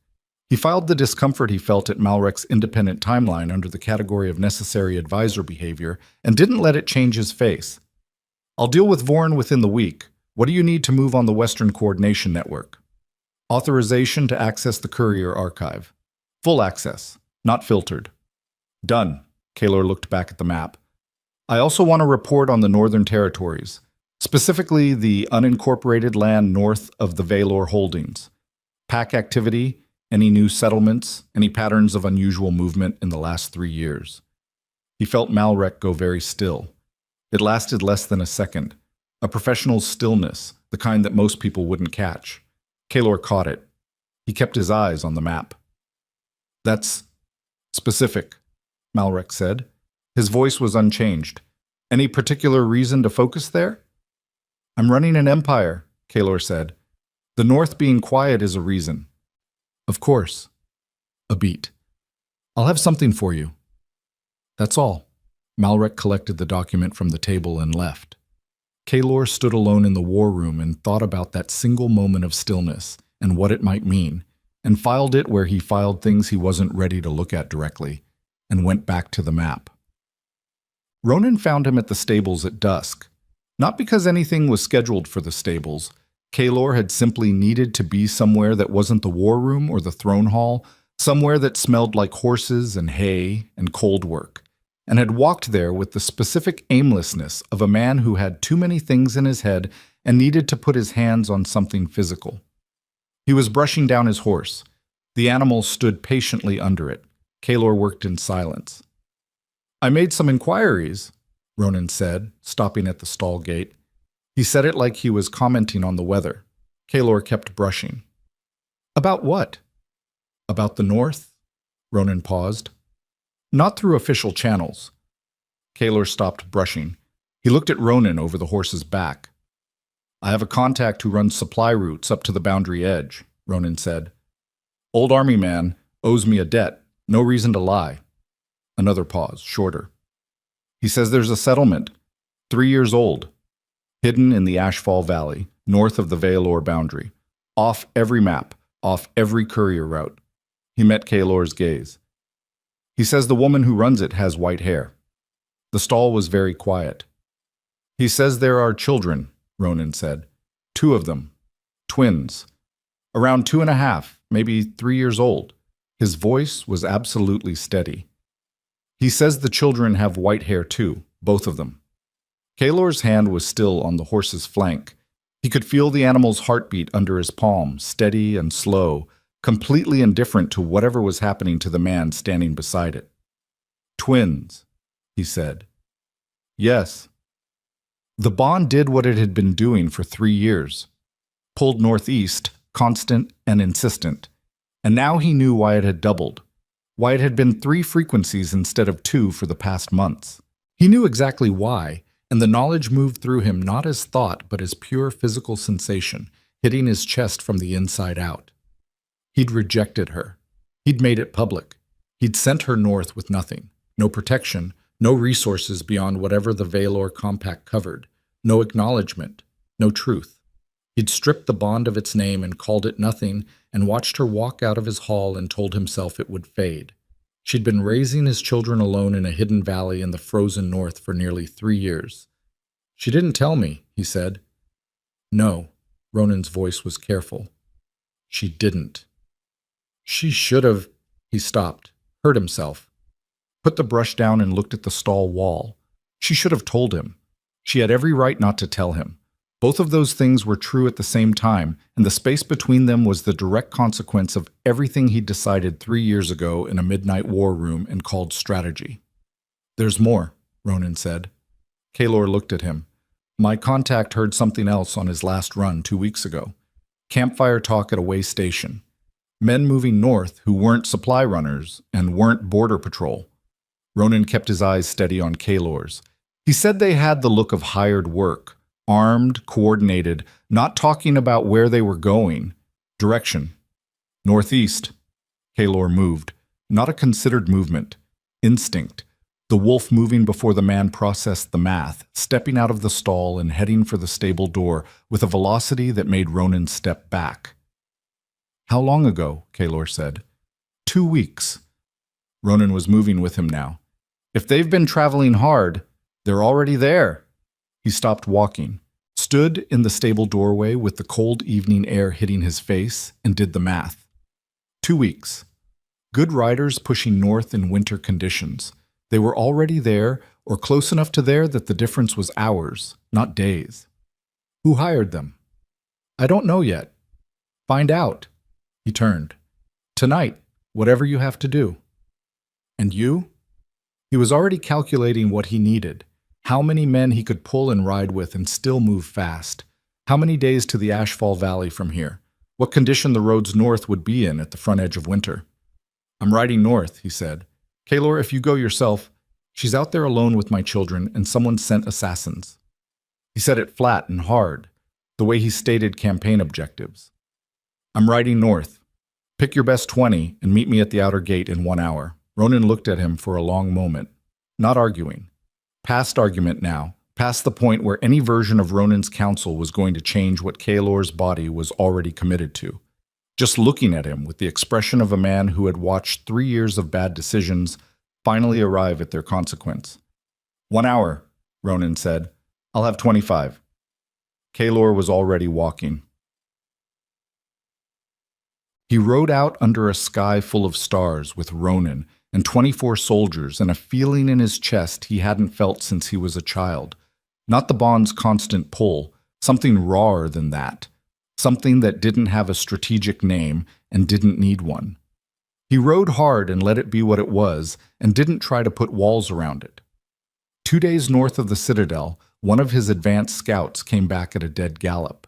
S1: He filed the discomfort he felt at Malrek's independent timeline under the category of necessary advisor behavior and didn't let it change his face. I'll deal with Vorn within the week. What do you need to move on the Western Coordination Network? Authorization to access the Courier Archive. Full access, not filtered. Done. Kaylor looked back at the map. I also want a report on the Northern Territories, specifically the unincorporated land north of the Valor holdings. Pack activity, any new settlements, any patterns of unusual movement in the last 3 years. He felt Malrek go very still. It lasted less than a second. A professional stillness, the kind that most people wouldn't catch. Kaylor caught it. He kept his eyes on the map. That's Specific, Malrek said. His voice was unchanged. Any particular reason to focus there? I'm running an empire, Kalor said. The North being quiet is a reason. Of course. A beat. I'll have something for you. That's all. Malrek collected the document from the table and left. Kalor stood alone in the war room and thought about that single moment of stillness and what it might mean, and filed it where he filed things he wasn't ready to look at directly, and went back to the map. Ronan found him at the stables at dusk. Not because anything was scheduled for the stables. Kalor had simply needed to be somewhere that wasn't the war room or the throne hall, somewhere that smelled like horses and hay and cold work, and had walked there with the specific aimlessness of a man who had too many things in his head and needed to put his hands on something physical. He was brushing down his horse. The animal stood patiently under it. Kalor worked in silence. I made some inquiries, Ronan said, stopping at the stall gate. He said it like he was commenting on the weather. Kalor kept brushing. About what? About the North? Ronan paused. Not through official channels. Kalor stopped brushing. He looked at Ronan over the horse's back. I have a contact who runs supply routes up to the boundary edge, Ronan said. Old army man, owes me a debt. No reason to lie. Another pause, shorter. He says there's a settlement, 3 years old, hidden in the Ashfall Valley, north of the Veilor boundary, off every map, off every courier route. He met Kalor's gaze. He says the woman who runs it has white hair. The stall was very quiet. He says there are children, Ronan said. 2 of them. Twins. Around 2.5, maybe 3 years old. His voice was absolutely steady. He says the children have white hair too, both of them. Kalor's hand was still on the horse's flank. He could feel the animal's heartbeat under his palm, steady and slow, completely indifferent to whatever was happening to the man standing beside it. Twins, he said. Yes. The bond did what it had been doing for 3 years. Pulled northeast, constant and insistent. And now he knew why it had doubled. Why it had been 3 frequencies instead of 2 for the past months. He knew exactly why, and the knowledge moved through him not as thought but as pure physical sensation, hitting his chest from the inside out. He'd rejected her. He'd made it public. He'd sent her north with nothing. No protection, no resources beyond whatever the Veilor Compact covered. No acknowledgement, no truth. He'd stripped the bond of its name and called it nothing, and watched her walk out of his hall and told himself it would fade. She'd been raising his children alone in a hidden valley in the frozen north for nearly 3 years. She didn't tell me, he said. No, Ronan's voice was careful. She didn't. She should have. He stopped, hurt himself, put the brush down and looked at the stall wall. She should have told him. She had every right not to tell him. Both of those things were true at the same time, and the space between them was the direct consequence of everything he'd decided 3 years ago in a midnight war room and called strategy. There's more, Ronan said. Kalor looked at him. My contact heard something else on his last run 2 weeks ago. Campfire talk at a way station. Men moving north who weren't supply runners and weren't border patrol. Ronan kept his eyes steady on Kalor's. He said they had the look of hired work. Armed, coordinated, not talking about where they were going. Direction. Northeast. Kalor moved. Not a considered movement. Instinct. The wolf moving before the man processed the math, stepping out of the stall and heading for the stable door with a velocity that made Ronan step back. How long ago? Kalor said. 2 weeks. Ronan was moving with him now. If they've been traveling hard, they're already there. He stopped walking, stood in the stable doorway with the cold evening air hitting his face, and did the math. 2 weeks. Good riders pushing north in winter conditions. They were already there, or close enough to there that the difference was hours, not days. Who hired them? I don't know yet. Find out. He turned. Tonight, whatever you have to do. And you? He was already calculating what he needed. How many men he could pull and ride with and still move fast. How many days to the Ashfall Valley from here? What condition the roads north would be in at the front edge of winter. I'm riding north, he said. Kaylor, if you go yourself, she's out there alone with my children and someone sent assassins. He said it flat and hard, the way he stated campaign objectives. I'm riding north. Pick your best 20 and meet me at the outer gate in 1 hour. Ronan looked at him for a long moment, not arguing. Past argument now, past the point where any version of Ronan's counsel was going to change what Kaylor's body was already committed to. Just looking at him with the expression of a man who had watched 3 years of bad decisions finally arrive at their consequence. 1 hour, Ronan said. I'll have 25. Kaylor was already walking. He rode out under a sky full of stars with Ronan and 24 soldiers and a feeling in his chest he hadn't felt since he was a child. Not the bond's constant pull, something rawer than that. Something that didn't have a strategic name and didn't need one. He rode hard and let it be what it was and didn't try to put walls around it. 2 days north of the Citadel, one of his advanced scouts came back at a dead gallop.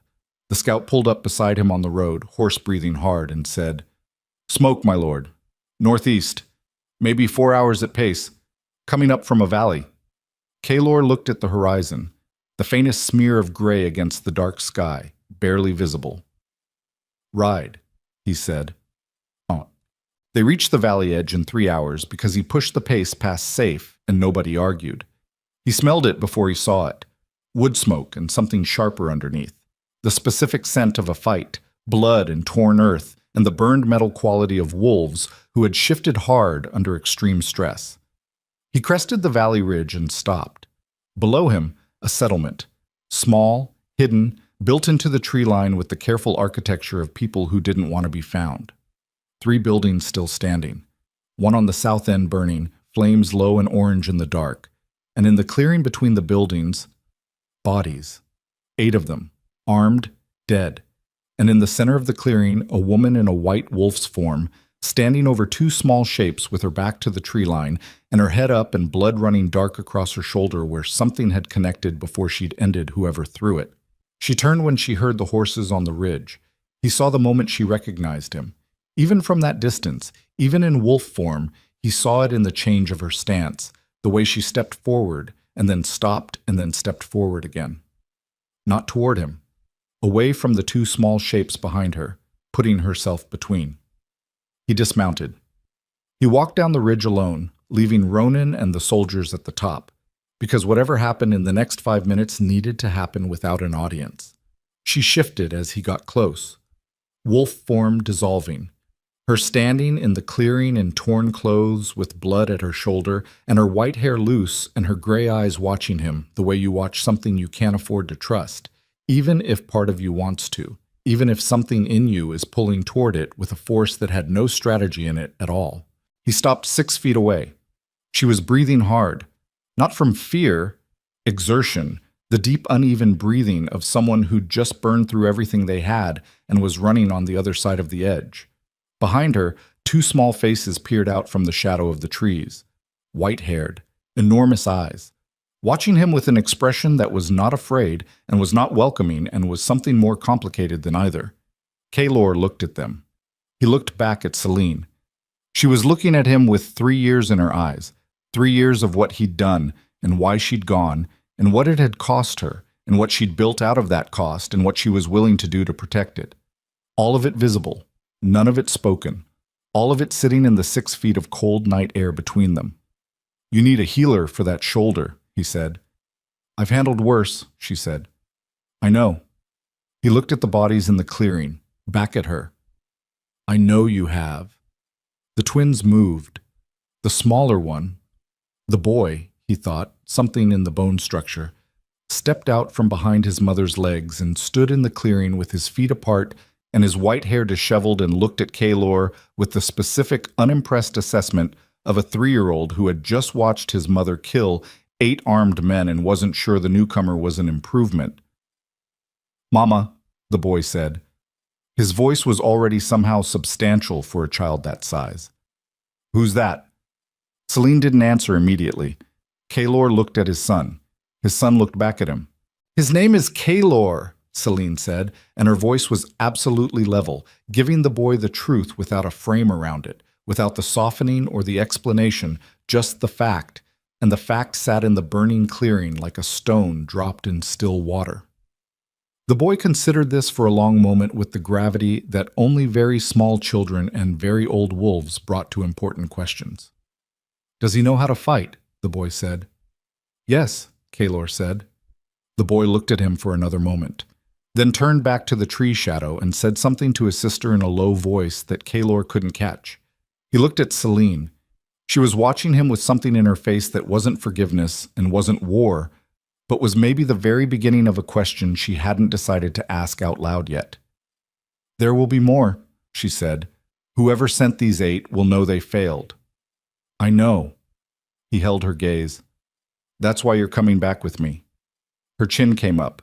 S1: The scout pulled up beside him on the road, horse-breathing hard, and said, "Smoke, my lord. Northeast. Maybe 4 hours at pace. Coming up from a valley." Kaylor looked at the horizon, the faintest smear of gray against the dark sky, barely visible. "Ride," he said. Oh. They reached the valley edge in 3 hours because he pushed the pace past safe and nobody argued. He smelled it before he saw it. Wood smoke and something sharper underneath. The specific scent of a fight, blood and torn earth, and the burned metal quality of wolves who had shifted hard under extreme stress. He crested the valley ridge and stopped. Below him, a settlement. Small, hidden, built into the tree line with the careful architecture of people who didn't want to be found. 3 buildings still standing. One on the south end burning, flames low and orange in the dark. And in the clearing between the buildings, bodies. 8 of them, armed, dead. And in the center of the clearing, a woman in a white wolf's form, standing over 2 small shapes with her back to the tree line and her head up and blood running dark across her shoulder where something had connected before she'd ended whoever threw it. She turned when she heard the horses on the ridge. He saw the moment she recognized him. Even from that distance, even in wolf form, he saw it in the change of her stance, the way she stepped forward and then stopped and then stepped forward again. Not toward him, away from the 2 small shapes behind her, putting herself between. He dismounted. He walked down the ridge alone, leaving Ronan and the soldiers at the top, because whatever happened in the next 5 minutes needed to happen without an audience. She shifted as he got close. Wolf form dissolving. Her standing in the clearing in torn clothes with blood at her shoulder and her white hair loose and her gray eyes watching him the way you watch something you can't afford to trust, even if part of you wants to, even if something in you is pulling toward it with a force that had no strategy in it at all. He stopped 6 feet away. She was breathing hard, not from fear, exertion, the deep uneven breathing of someone who'd just burned through everything they had and was running on the other side of the edge. Behind her, 2 small faces peered out from the shadow of the trees, white-haired, enormous eyes, watching him with an expression that was not afraid and was not welcoming and was something more complicated than either. Kaylor looked at them. He looked back at Celine. She was looking at him with 3 years in her eyes, 3 years of what he'd done and why she'd gone and what it had cost her and what she'd built out of that cost and what she was willing to do to protect it. All of it visible. None of it spoken, all of it sitting in the 6 feet of cold night air between them. "You need a healer for that shoulder," he said. "I've handled worse," she said. "I know." He looked at the bodies in the clearing, back at her. "I know you have." The twins moved. The smaller one, the boy, he thought, something in the bone structure, stepped out from behind his mother's legs and stood in the clearing with his feet apart and his white hair disheveled and looked at Kaylor with the specific, unimpressed assessment of a 3-year-old who had just watched his mother kill 8 armed men and wasn't sure the newcomer was an improvement. "Mama," the boy said. His voice was already somehow substantial for a child that size. "Who's that?" Celine didn't answer immediately. Kaylor looked at his son. His son looked back at him. "His name is Kaylor," Celine said, and her voice was absolutely level, giving the boy the truth without a frame around it, without the softening or the explanation, just the fact, and the fact sat in the burning clearing like a stone dropped in still water. The boy considered this for a long moment with the gravity that only very small children and very old wolves brought to important questions. "Does he know how to fight?" the boy said. "Yes," Kalor said. The boy looked at him for another moment, then turned back to the tree shadow and said something to his sister in a low voice that Kalor couldn't catch. He looked at Celine. She was watching him with something in her face that wasn't forgiveness and wasn't war, but was maybe the very beginning of a question she hadn't decided to ask out loud yet. "There will be more," she said. "Whoever sent these 8 will know they failed." "I know." He held her gaze. "That's why you're coming back with me." Her chin came up.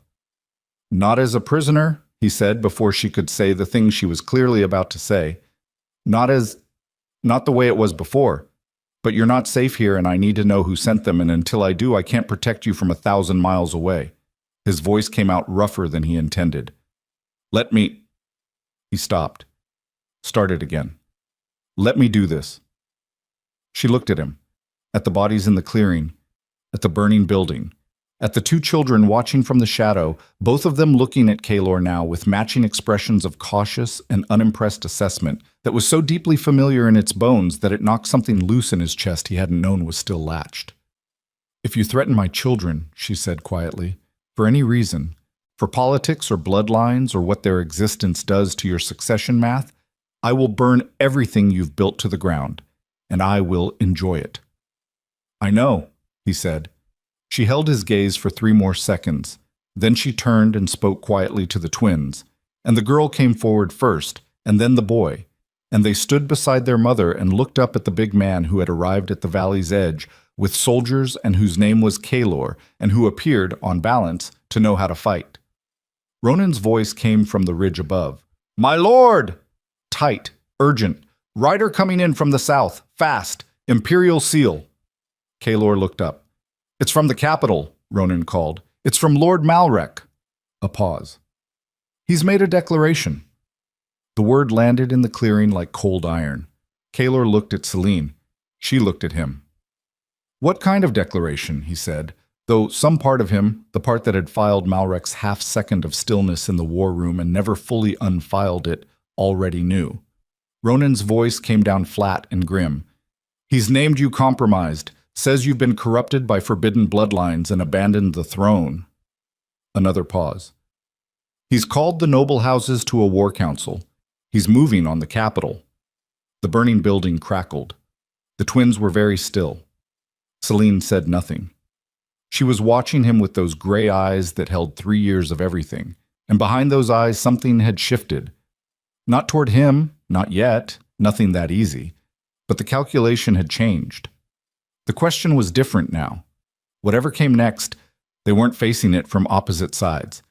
S1: "Not as a prisoner," he said before she could say the thing she was clearly about to say. Not the way it was before. But you're not safe here and I need to know who sent them, and until I do, I can't protect you from 1,000 miles away." His voice came out rougher than he intended. "Let me—" He stopped. Started again. "Let me do this." She looked at him, at the bodies in the clearing, at the burning building, at the 2 children watching from the shadow, both of them looking at Kalor now with matching expressions of cautious and unimpressed assessment that was so deeply familiar in its bones that it knocked something loose in his chest he hadn't known was still latched. "If you threaten my children," she said quietly, "for any reason, for politics or bloodlines or what their existence does to your succession math, I will burn everything you've built to the ground, and I will enjoy it." "I know," he said. She held his gaze for 3 more seconds. Then she turned and spoke quietly to the twins, and the girl came forward first, and then the boy, and they stood beside their mother and looked up at the big man who had arrived at the valley's edge with soldiers and whose name was Kalor, and who appeared, on balance, to know how to fight. Ronan's voice came from the ridge above. "My lord!" Tight, urgent. "Rider coming in from the south, fast, Imperial seal." Kalor looked up. "It's from the capital," Ronan called. "It's from Lord Malrek." A pause. "He's made a declaration." The word landed in the clearing like cold iron. Kalor looked at Celine. She looked at him. "What kind of declaration?" he said, though some part of him, the part that had filed Malrek's half-second of stillness in the war room and never fully unfiled it, already knew. Ronan's voice came down flat and grim. "He's named you compromised. Says you've been corrupted by forbidden bloodlines and abandoned the throne." Another pause. "He's called the noble houses to a war council. He's moving on the capital." The burning building crackled. The twins were very still. Celine said nothing. She was watching him with those gray eyes that held 3 years of everything, and behind those eyes something had shifted. Not toward him, not yet, nothing that easy, but the calculation had changed. The question was different now. Whatever came next, they weren't facing it from opposite sides.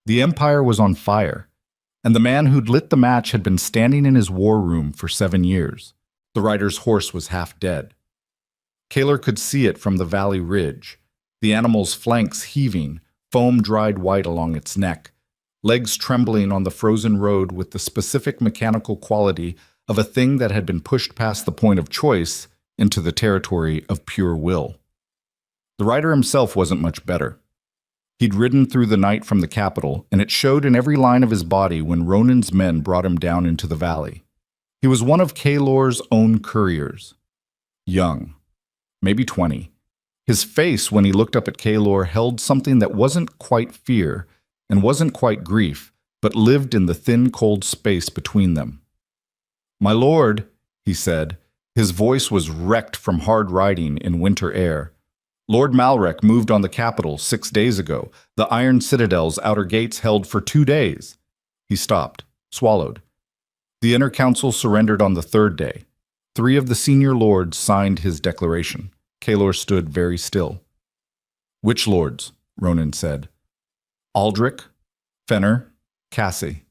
S1: The Empire was on fire, and the man who'd lit the match had been standing in his war room for 7 years. The rider's horse was half dead. Kalor could see it from the valley ridge, the animal's flanks heaving, foam dried white along its neck, legs trembling on the frozen road with the specific mechanical quality of a thing that had been pushed past the point of choice into the territory of pure will. The rider himself wasn't much better. He'd ridden through the night from the capital, and it showed in every line of his body when Ronan's men brought him down into the valley. He was one of Kalor's own couriers. Young, maybe 20. His face, when he looked up at Kalor, held something that wasn't quite fear and wasn't quite grief, but lived in the thin, cold space between them. "My lord," he said. His voice was wrecked from hard riding in winter air. "Lord Malrek moved on the capital 6 days ago. The Iron Citadel's outer gates held for 2 days. He stopped, swallowed. The inner council surrendered on the 3rd day. 3 of the senior lords signed his declaration. Kalor stood very still. "Which lords?" Ronan said. "Aldrich, Fenner, Cassie."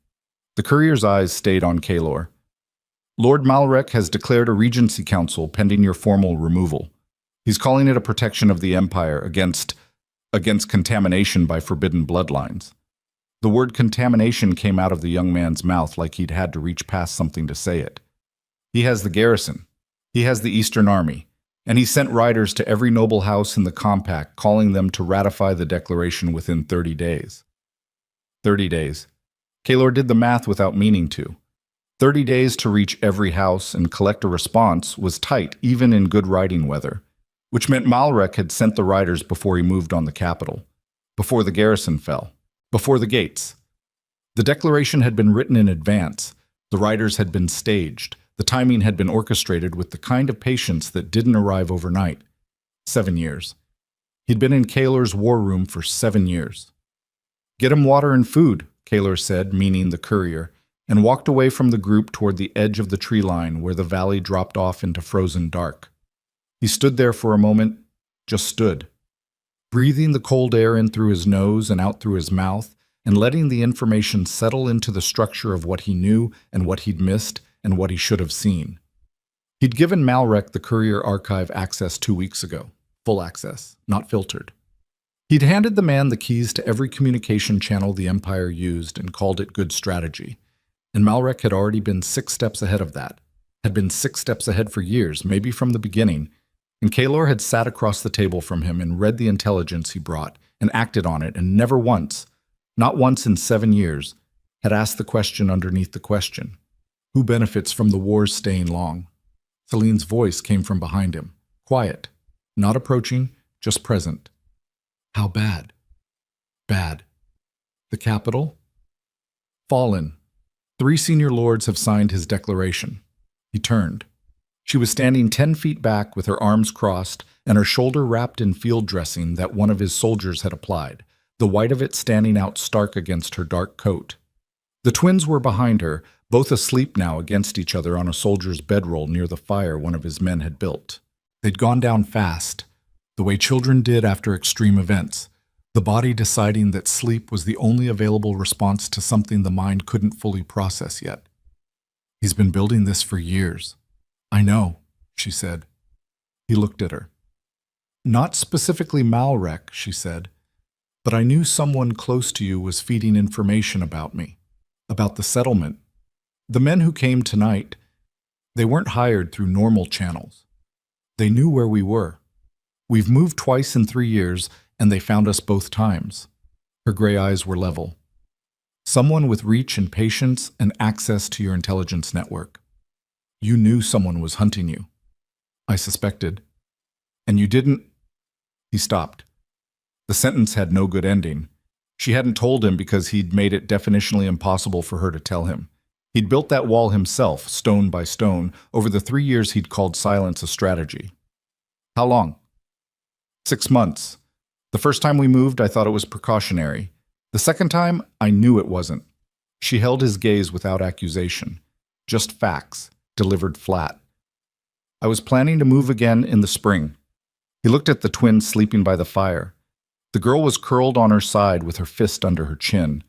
S1: The courier's eyes stayed on Kalor. "Lord Malrek has declared a regency council pending your formal removal. He's calling it a protection of the Empire against contamination by forbidden bloodlines." The word contamination came out of the young man's mouth like he'd had to reach past something to say it. "He has the garrison," He has the Eastern Army, and he sent riders to every noble house in the compact, calling them to ratify the declaration within 30 days. 30 days. Kaylor did the math without meaning to. 30 days to reach every house and collect a response was tight, even in good riding weather, which meant Malrek had sent the riders before he moved on the capital, before the garrison fell, before the gates. The declaration had been written in advance. The riders had been staged. The timing had been orchestrated with the kind of patience that didn't arrive overnight. 7 years. He'd been in Kaylor's war room for 7 years. "Get him water and food," Kaylor said, meaning the courier, and walked away from the group toward the edge of the tree line where the valley dropped off into frozen dark. He stood there for a moment, just stood, breathing the cold air in through his nose and out through his mouth, and letting the information settle into the structure of what he knew and what he'd missed and what he should have seen. He'd given Malrek the courier archive access 2 weeks ago, full access, not filtered. He'd handed the man the keys to every communication channel the Empire used and called it good strategy. And Malrek had already been 6 steps ahead of that, had been 6 steps ahead for years, maybe from the beginning, and Kaylor had sat across the table from him and read the intelligence he brought and acted on it, and never once, not once in 7 years, had asked the question underneath the question. Who benefits from the wars staying long? Celine's voice came from behind him, quiet, not approaching, just present. How bad? Bad. The capital? Fallen. 3 senior lords have signed his declaration. He turned. She was standing 10 feet back with her arms crossed and her shoulder wrapped in field dressing that one of his soldiers had applied, the white of it standing out stark against her dark coat. The twins were behind her, both asleep now against each other on a soldier's bedroll near the fire one of his men had built. They'd gone down fast, the way children did after extreme events, the body deciding that sleep was the only available response to something the mind couldn't fully process yet. He's been building this for years. I know, she said. He looked at her. Not specifically Malrek, she said, but I knew someone close to you was feeding information about me, about the settlement. The men who came tonight, they weren't hired through normal channels. They knew where we were. We've moved twice in 3 years, and they found us both times. Her gray eyes were level. Someone with reach and patience and access to your intelligence network. You knew someone was hunting you. I suspected. And you didn't... He stopped. The sentence had no good ending. She hadn't told him because he'd made it definitionally impossible for her to tell him. He'd built that wall himself, stone by stone, over the 3 years he'd called silence a strategy. How long? 6 months. The first time we moved, I thought it was precautionary. The second time, I knew it wasn't. She held his gaze without accusation. Just facts, delivered flat. I was planning to move again in the spring. He looked at the twins sleeping by the fire. The girl was curled on her side with her fist under her chin.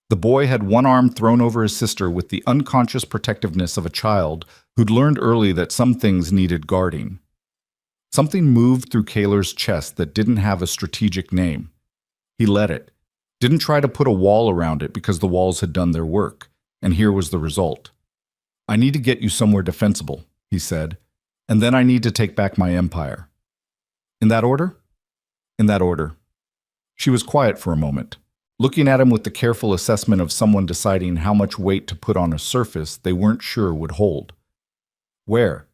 S1: The boy had one arm thrown over his sister with the unconscious protectiveness of a child who'd learned early that some things needed guarding. Something moved through Kaylor's chest that didn't have a strategic name. He let it. Didn't try to put a wall around it because the walls had done their work, and here was the result. I need to get you somewhere defensible, he said, and then I need to take back my empire. In that order? In that order. She was quiet for a moment, looking at him with the careful assessment of someone deciding how much weight to put on a surface they weren't sure would hold. Where?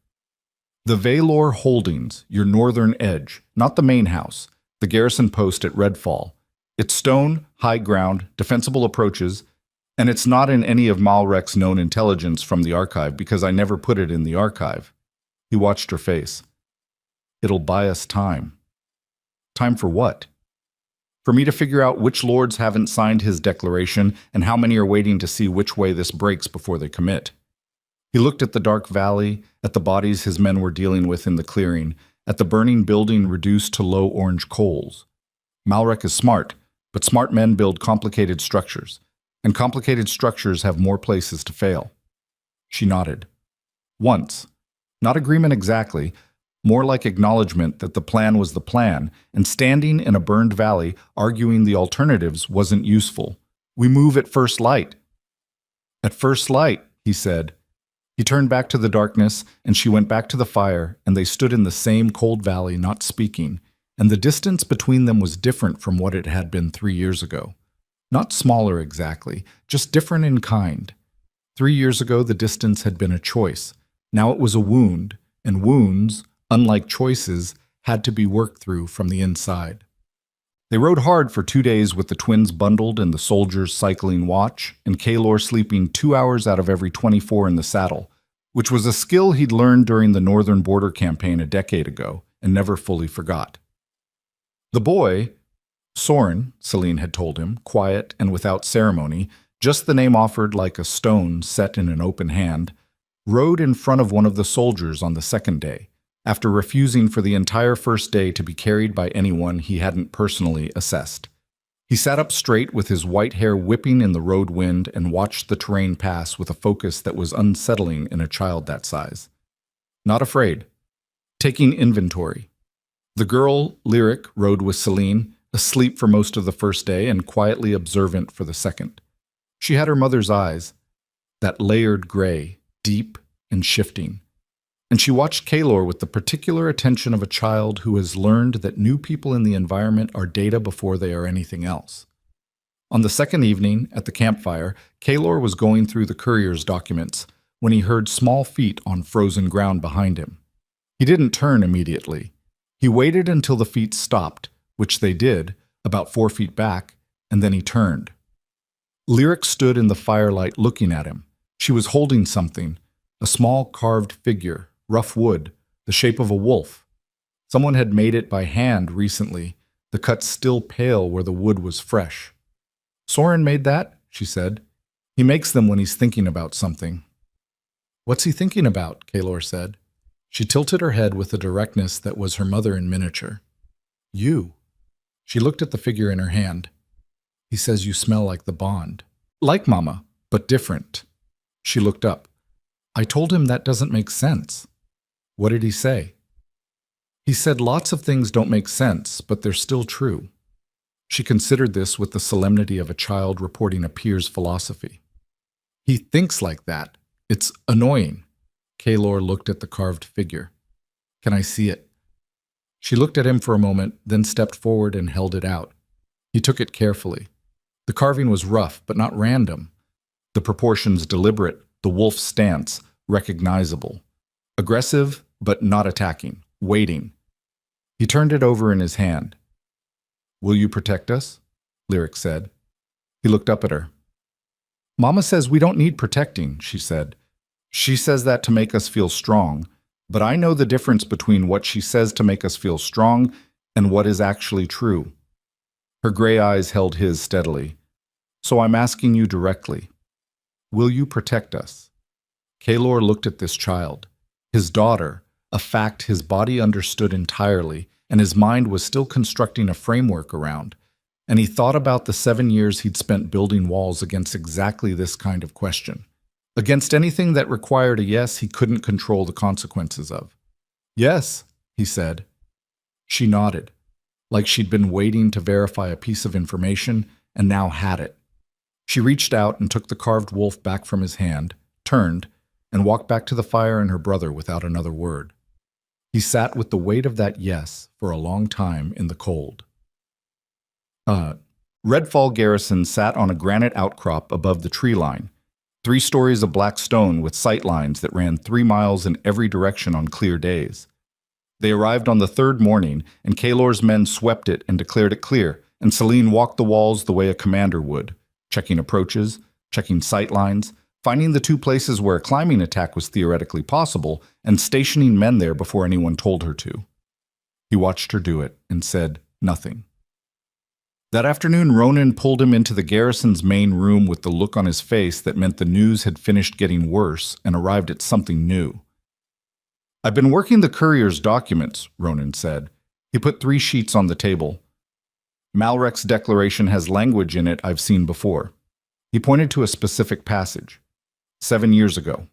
S1: The Valor Holdings, your northern edge, not the main house, the garrison post at Redfall. It's stone, high ground, defensible approaches, and it's not in any of Malrek's known intelligence from the archive because I never put it in the archive. He watched her face. It'll buy us time. Time for what? For me to figure out which lords haven't signed his declaration and how many are waiting to see which way this breaks before they commit. He looked at the dark valley, at the bodies his men were dealing with in the clearing, at the burning building reduced to low orange coals. Malrek is smart, but smart men build complicated structures, and complicated structures have more places to fail. She nodded. Once. Not agreement exactly, more like acknowledgement that the plan was the plan, and standing in a burned valley arguing the alternatives wasn't useful. We move at first light. At first light, he said. He turned back to the darkness, and she went back to the fire, and they stood in the same cold valley, not speaking, and the distance between them was different from what it had been 3 years ago. Not smaller exactly, just different in kind. 3 years ago, the distance had been a choice. Now it was a wound, and wounds, unlike choices, had to be worked through from the inside. They rode hard for 2 days with the twins bundled and the soldiers cycling watch, and Kaylor sleeping 2 hours out of every 24 in the saddle, which was a skill he'd learned during the Northern Border Campaign a decade ago and never fully forgot. The boy, Soren, Celine had told him, quiet and without ceremony, just the name offered like a stone set in an open hand, rode in front of one of the soldiers on the second day, after refusing for the entire first day to be carried by anyone he hadn't personally assessed. He sat up straight with his white hair whipping in the road wind and watched the terrain pass with a focus that was unsettling in a child that size. Not afraid. Taking inventory. The girl, Lyric, rode with Celine, asleep for most of the first day and quietly observant for the second. She had her mother's eyes, that layered gray, deep and shifting. And she watched Kaylor with the particular attention of a child who has learned that new people in the environment are data before they are anything else. On the second evening, at the campfire, Kaylor was going through the courier's documents when he heard small feet on frozen ground behind him. He didn't turn immediately. He waited until the feet stopped, which they did, about 4 feet back, and then he turned. Lyric stood in the firelight looking at him. She was holding something, a small carved figure, rough wood, the shape of a wolf. Someone had made it by hand recently, the cut still pale where the wood was fresh. "Soren made that," she said. "He makes them when he's thinking about something." "What's he thinking about?" Kaylor said. She tilted her head with a directness that was her mother in miniature. "You." She looked at the figure in her hand. "He says you smell like the bond." "Like Mama, but different." She looked up. "I told him that doesn't make sense." "What did he say?" "He said lots of things don't make sense, but they're still true." She considered this with the solemnity of a child reporting a peer's philosophy. "He thinks like that. It's annoying." Kaylor looked at the carved figure. "Can I see it?" She looked at him for a moment, then stepped forward and held it out. He took it carefully. The carving was rough, but not random. The proportions deliberate, the wolf's stance recognizable. Aggressive, but not attacking, waiting. He turned it over in his hand. "Will you protect us?" Lyric said. He looked up at her. "Mama says we don't need protecting," she said. "She says that to make us feel strong, but I know the difference between what she says to make us feel strong and what is actually true." Her gray eyes held his steadily. "So I'm asking you directly. Will you protect us?" Kaylor looked at this child. His daughter, a fact his body understood entirely, and his mind was still constructing a framework around. And he thought about the 7 years he'd spent building walls against exactly this kind of question. Against anything that required a yes he couldn't control the consequences of. "Yes," he said. She nodded, like she'd been waiting to verify a piece of information and now had it. She reached out and took the carved wolf back from his hand, turned, and walked back to the fire and her brother without another word. He sat with the weight of that yes for a long time in the cold. Redfall Garrison sat on a granite outcrop above the tree line, 3 stories of black stone with sight lines that ran 3 miles in every direction on clear days. They arrived on the 3rd morning, and Kaylor's men swept it and declared it clear, and Celine walked the walls the way a commander would, checking approaches, checking sight lines, finding the 2 places where a climbing attack was theoretically possible, and stationing men there before anyone told her to. He watched her do it and said nothing. That afternoon, Ronan pulled him into the garrison's main room with the look on his face that meant the news had finished getting worse and arrived at something new. "I've been working the courier's documents," Ronan said. He put 3 sheets on the table. "Malrek's declaration has language in it I've seen before." He pointed to a specific passage. 7 years ago.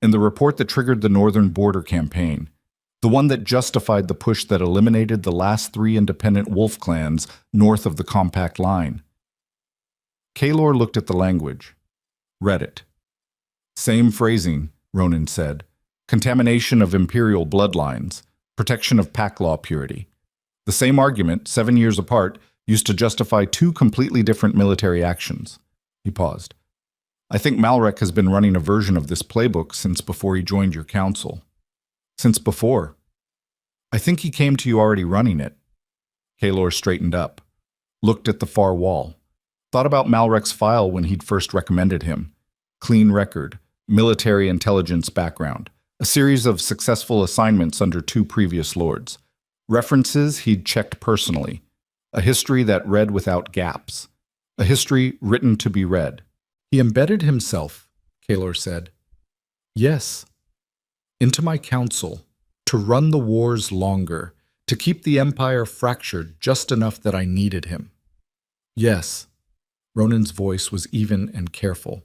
S1: In the report that triggered the Northern Border Campaign. The one that justified the push that eliminated the last 3 independent wolf clans north of the compact line. Kaylor looked at the language. Read it. Same phrasing, Ronan said. Contamination of imperial bloodlines, protection of pack law purity. The same argument, 7 years apart, used to justify two completely different military actions. He paused. I think Malrek has been running a version of this playbook since before he joined your council. Since before. I think he came to you already running it. Kaelor straightened up, looked at the far wall, thought about Malrek's file when he'd first recommended him. Clean record, military intelligence background, a series of successful assignments under 2 previous lords. References he'd checked personally. A history that read without gaps. A history written to be read. He embedded himself, Kaelor said. Yes. Into my council, to run the wars longer, to keep the Empire fractured just enough that I needed him. Yes. Ronan's voice was even and careful.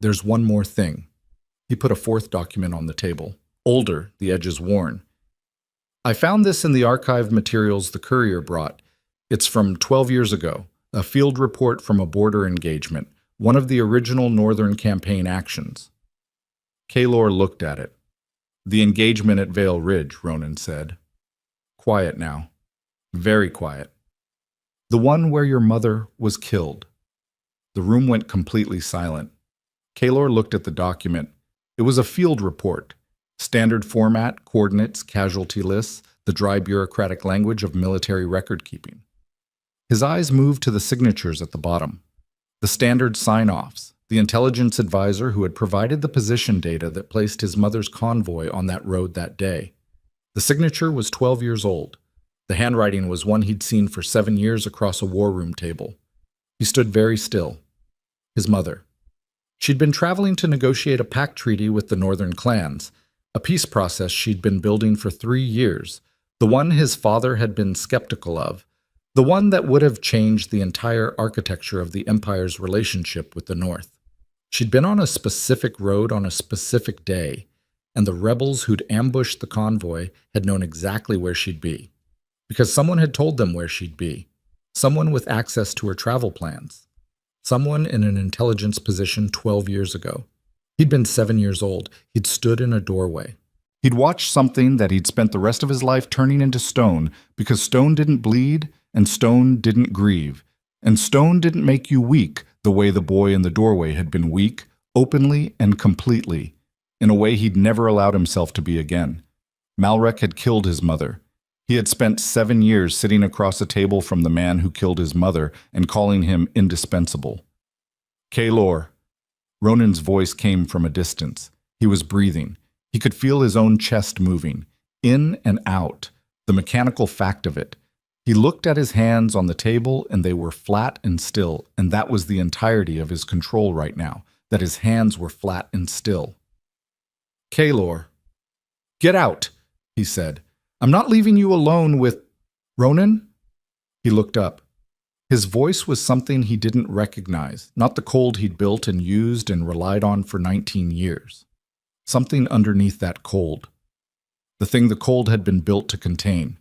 S1: There's one more thing. He put a 4th document on the table. Older, the edges worn. I found this in the archived materials the courier brought. It's from 12 years ago, a field report from a border engagement, one of the original Northern Campaign actions. Kaelor looked at it. The engagement at Vale Ridge, Ronan said. Quiet now. Very quiet. The one where your mother was killed. The room went completely silent. Kaelor looked at the document. It was a field report. Standard format, coordinates, casualty lists, the dry bureaucratic language of military record-keeping. His eyes moved to the signatures at the bottom. The standard sign-offs, the intelligence advisor who had provided the position data that placed his mother's convoy on that road that day. The signature was 12 years old. The handwriting was one he'd seen for 7 years across a war room table. He stood very still. His mother. She'd been traveling to negotiate a pact treaty with the northern clans, a peace process she'd been building for 3 years, the one his father had been skeptical of, the one that would have changed the entire architecture of the Empire's relationship with the North. She'd been on a specific road on a specific day, and the rebels who'd ambushed the convoy had known exactly where she'd be, because someone had told them where she'd be, someone with access to her travel plans, someone in an intelligence position 12 years ago. He'd been 7 years old. He'd stood in a doorway. He'd watched something that he'd spent the rest of his life turning into stone because stone didn't bleed and stone didn't grieve, and stone didn't make you weak the way the boy in the doorway had been weak, openly and completely, in a way he'd never allowed himself to be again. Malrek had killed his mother. He had spent 7 years sitting across a table from the man who killed his mother and calling him indispensable. Kaelor. Ronan's voice came from a distance. He was breathing. He could feel his own chest moving, in and out, the mechanical fact of it. He looked at his hands on the table, and they were flat and still, and that was the entirety of his control right now, that his hands were flat and still. Kaelor. Get out, he said. I'm not leaving you alone with... Ronan? He looked up. His voice was something he didn't recognize, not the cold he'd built and used and relied on for 19 years. Something underneath that cold. The thing the cold had been built to contain.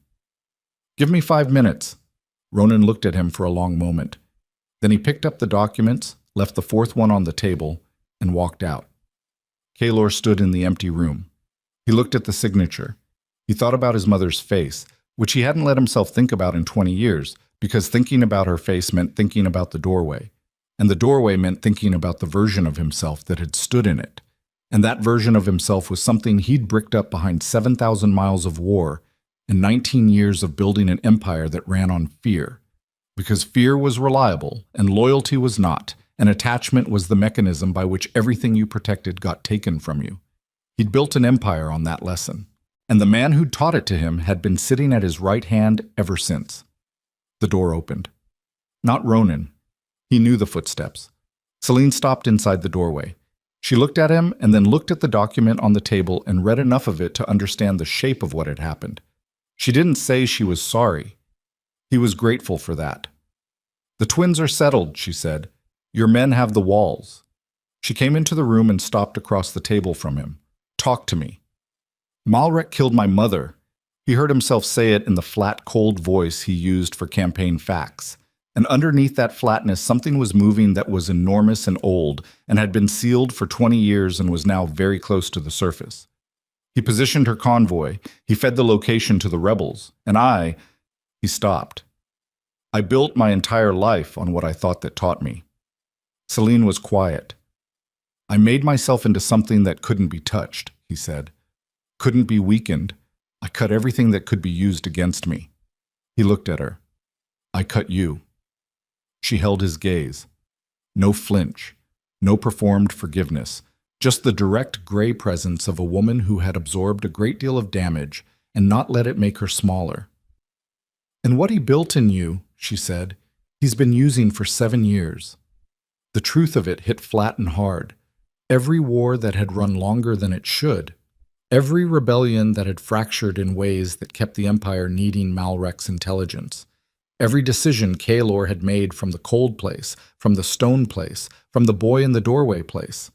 S1: Give me 5 minutes. Ronan looked at him for a long moment. Then he picked up the documents, left the 4th one on the table, and walked out. Kaelor stood in the empty room. He looked at the signature. He thought about his mother's face, which he hadn't let himself think about in 20 years, because thinking about her face meant thinking about the doorway, and the doorway meant thinking about the version of himself that had stood in it. And that version of himself was something he'd bricked up behind 7,000 miles of war and 19 years of building an empire that ran on fear. Because fear was reliable, and loyalty was not, and attachment was the mechanism by which everything you protected got taken from you. He'd built an empire on that lesson, and the man who'd taught it to him had been sitting at his right hand ever since. The door opened. Not Ronan. He knew the footsteps. Celine stopped inside the doorway. She looked at him and then looked at the document on the table and read enough of it to understand the shape of what had happened. She didn't say she was sorry. He was grateful for that. The twins are settled, she said. Your men have the walls. She came into the room and stopped across the table from him. Talk to me. Malrek killed my mother. He heard himself say it in the flat, cold voice he used for campaign facts. And underneath that flatness, something was moving that was enormous and old, and had been sealed for 20 years and was now very close to the surface. He positioned her convoy. He fed the location to the rebels. And he stopped. I built my entire life on what I thought that taught me. Celine was quiet. I made myself into something that couldn't be touched, he said. Couldn't be weakened. I cut everything that could be used against me. He looked at her. I cut you. She held his gaze. No flinch, no performed forgiveness, just the direct gray presence of a woman who had absorbed a great deal of damage and not let it make her smaller. And what he built in you, she said, he's been using for 7 years. The truth of it hit flat and hard. Every war that had run longer than it should, every rebellion that had fractured in ways that kept the Empire needing Malrek's intelligence, every decision Kaelor had made from the cold place, from the stone place, from the boy in the doorway place.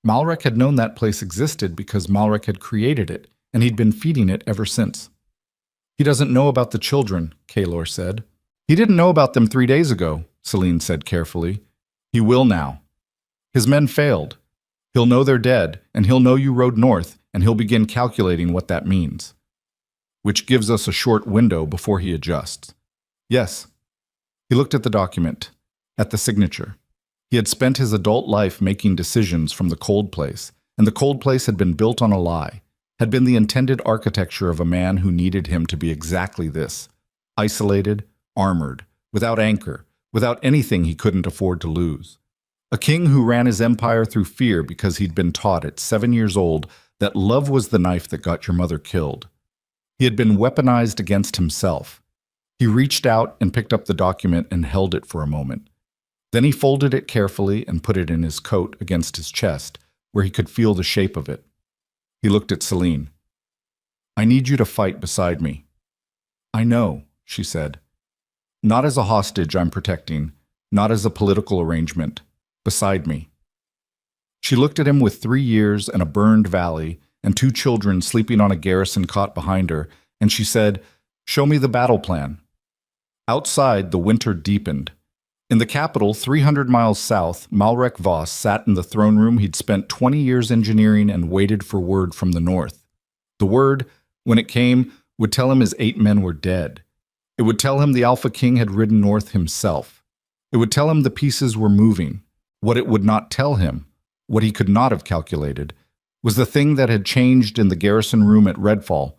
S1: Malrek had known that place existed because Malrek had created it, and he'd been feeding it ever since. He doesn't know about the children, Kaelor said. He didn't know about them 3 days ago, Celine said carefully. He will now. His men failed. He'll know they're dead, and he'll know you rode north, and he'll begin calculating what that means. Which gives us a short window before he adjusts. Yes. He looked at the document, at the signature. He had spent his adult life making decisions from the cold place, and the cold place had been built on a lie, had been the intended architecture of a man who needed him to be exactly this, isolated, armored, without anchor, without anything he couldn't afford to lose. A king who ran his empire through fear because he'd been taught at 7 years old that love was the knife that got your mother killed. He had been weaponized against himself. He reached out and picked up the document and held it for a moment. Then he folded it carefully and put it in his coat against his chest, where he could feel the shape of it. He looked at Celine. I need you to fight beside me. I know, she said. Not as a hostage I'm protecting, not as a political arrangement. Beside me. She looked at him with 3 years and a burned valley and 2 children sleeping on a garrison cot behind her, and she said, Show me the battle plan. Outside, the winter deepened. In the capital, 300 miles south, Malrek Voss sat in the throne room he'd spent 20 years engineering and waited for word from the north. The word, when it came, would tell him his 8 men were dead. It would tell him the Alpha King had ridden north himself. It would tell him the pieces were moving. What it would not tell him, what he could not have calculated, was the thing that had changed in the garrison room at Redfall,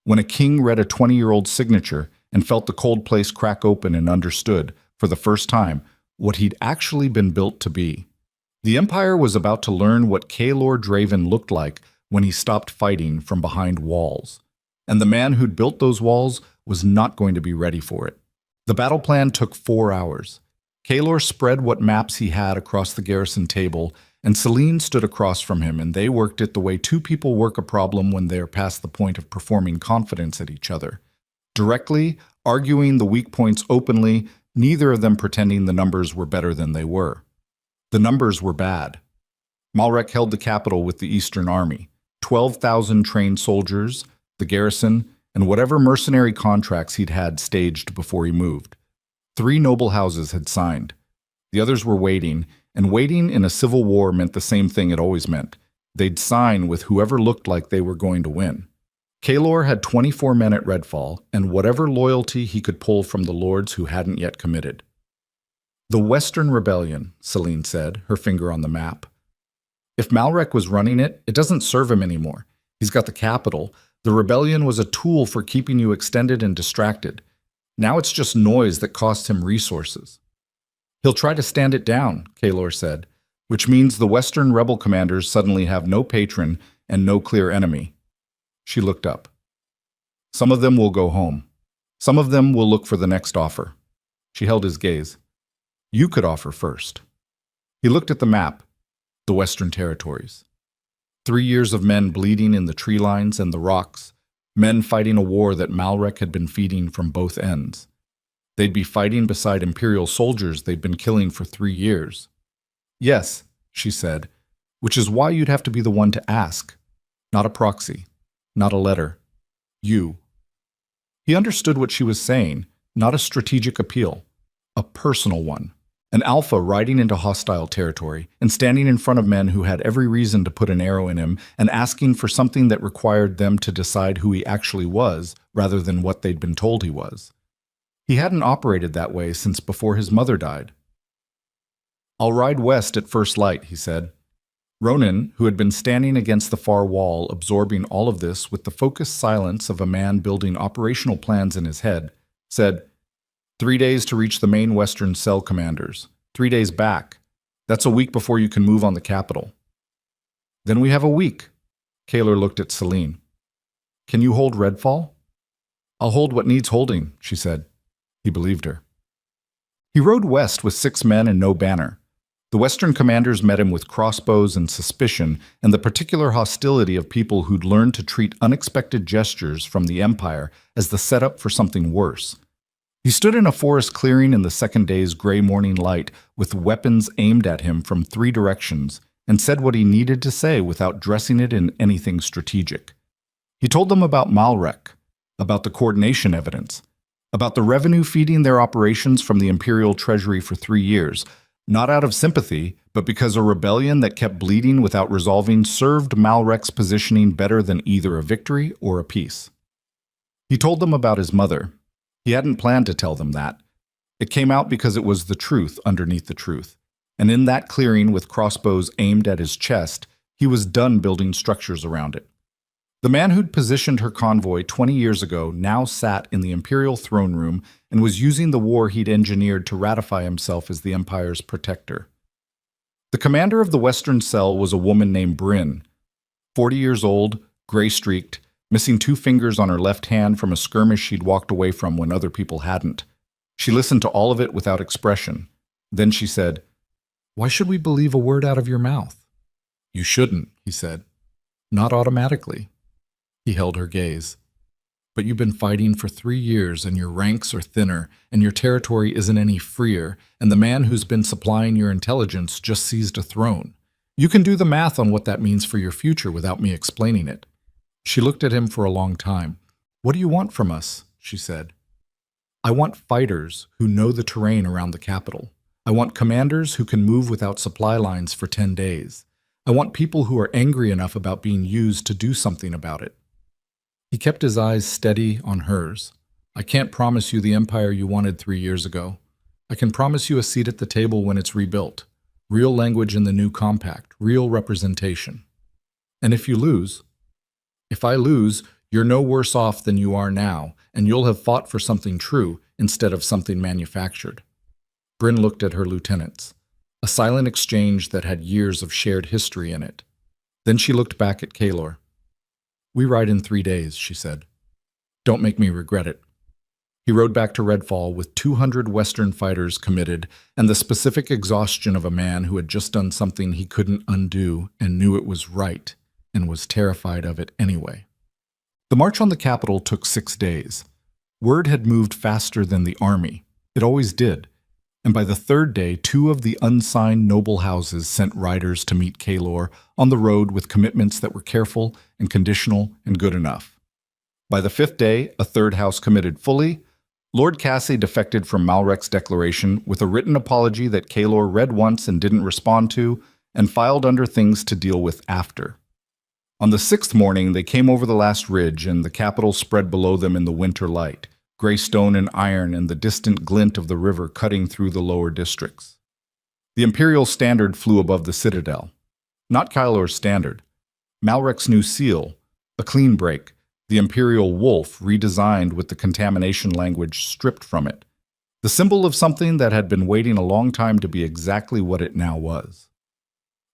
S1: when a king read a 20-year-old signature and felt the cold place crack open and understood, for the first time, what he'd actually been built to be. The Empire was about to learn what Kaelor Draven looked like when he stopped fighting from behind walls. And the man who'd built those walls was not going to be ready for it. The battle plan took 4 hours. Kaelor spread what maps he had across the garrison table, and Celine stood across from him, and they worked it the way 2 people work a problem when they're past the point of performing confidence at each other. Directly, arguing the weak points openly, neither of them pretending the numbers were better than they were. The numbers were bad. Malrek held the capital with the Eastern Army, 12,000 trained soldiers, the garrison, and whatever mercenary contracts he'd had staged before he moved. 3 noble houses had signed. The others were waiting, and waiting in a civil war meant the same thing it always meant. They'd sign with whoever looked like they were going to win. Kaelor had 24 men at Redfall, and whatever loyalty he could pull from the lords who hadn't yet committed. The Western Rebellion, Celine said, her finger on the map. If Malrek was running it, it doesn't serve him anymore. He's got the capital. The rebellion was a tool for keeping you extended and distracted. Now it's just noise that costs him resources. He'll try to stand it down, Kaelor said, which means the Western rebel commanders suddenly have no patron and no clear enemy. She looked up. Some of them will go home. Some of them will look for the next offer. She held his gaze. You could offer first. He looked at the map, the Western territories. 3 years of men bleeding in the tree lines and the rocks, men fighting a war that Malrek had been feeding from both ends. They'd be fighting beside Imperial soldiers they'd been killing for 3 years. Yes, she said, which is why you'd have to be the one to ask. Not a proxy, not a letter. You. He understood what she was saying, not a strategic appeal. a personal one. An alpha riding into hostile territory and standing in front of men who had every reason to put an arrow in him and asking for something that required them to decide who he actually was rather than what they'd been told he was. He hadn't operated that way since before his mother died. "I'll ride west at first light," he said. Ronan, who had been standing against the far wall absorbing all of this with the focused silence of a man building operational plans in his head, said, 3 days to reach the main western cell commanders. 3 days back. That's a week before you can move on the capital." "Then we have a week." Kaylor looked at Celine. "Can you hold Redfall?" "I'll hold what needs holding," she said. He believed her. He rode west with 6 men and no banner. The western commanders met him with crossbows and suspicion and the particular hostility of people who'd learned to treat unexpected gestures from the Empire as the setup for something worse. He stood in a forest clearing in the second day's gray morning light with weapons aimed at him from 3 directions and said what he needed to say without dressing it in anything strategic. He told them about Malrek, about the coordination evidence, about the revenue feeding their operations from the Imperial Treasury for 3 years, not out of sympathy, but because a rebellion that kept bleeding without resolving served Malrek's positioning better than either a victory or a peace. He told them about his mother. He hadn't planned to tell them that. It came out because it was the truth underneath the truth. And in that clearing with crossbows aimed at his chest, he was done building structures around it. The man who'd positioned her convoy 20 years ago now sat in the Imperial throne room and was using the war he'd engineered to ratify himself as the Empire's protector. The commander of the Western Cell was a woman named Bryn, 40 years old, gray-streaked, missing 2 fingers on her left hand from a skirmish she'd walked away from when other people hadn't. She listened to all of it without expression. Then she said, "Why should we believe a word out of your mouth?" "You shouldn't," he said. "Not automatically." He held her gaze. "But you've been fighting for 3 years and your ranks are thinner and your territory isn't any freer and the man who's been supplying your intelligence just seized a throne. You can do the math on what that means for your future without me explaining it." She looked at him for a long time. "What do you want from us?" she said. "I want fighters who know the terrain around the capital. I want commanders who can move without supply lines for 10 days. I want people who are angry enough about being used to do something about it." He kept his eyes steady on hers. "I can't promise you the empire you wanted 3 years ago. I can promise you a seat at the table when it's rebuilt. Real language in the new compact, real representation. And if you lose..." "If I lose, you're no worse off than you are now, and you'll have fought for something true instead of something manufactured." Bryn looked at her lieutenants, a silent exchange that had years of shared history in it. Then she looked back at Kaylor. "We ride in 3 days," she said. "Don't make me regret it." He rode back to Redfall with 200 Western fighters committed and the specific exhaustion of a man who had just done something he couldn't undo and knew it was right and was terrified of it anyway. The march on the capital took 6 days. Word had moved faster than the army. It always did. And by the 3rd day, 2 of the unsigned noble houses sent riders to meet Kaylor on the road with commitments that were careful and conditional and good enough. By the 5th day, a 3rd house committed fully. Lord Cassie defected from Malrek's declaration with a written apology that Kaylor read once and didn't respond to, and filed under things to deal with after. On the 6th morning, they came over the last ridge, and the capital spread below them in the winter light, gray stone and iron and the distant glint of the river cutting through the lower districts. The Imperial standard flew above the citadel. Not Kaylor's standard. Malrek's new seal, a clean break, the Imperial wolf redesigned with the contamination language stripped from it. The symbol of something that had been waiting a long time to be exactly what it now was.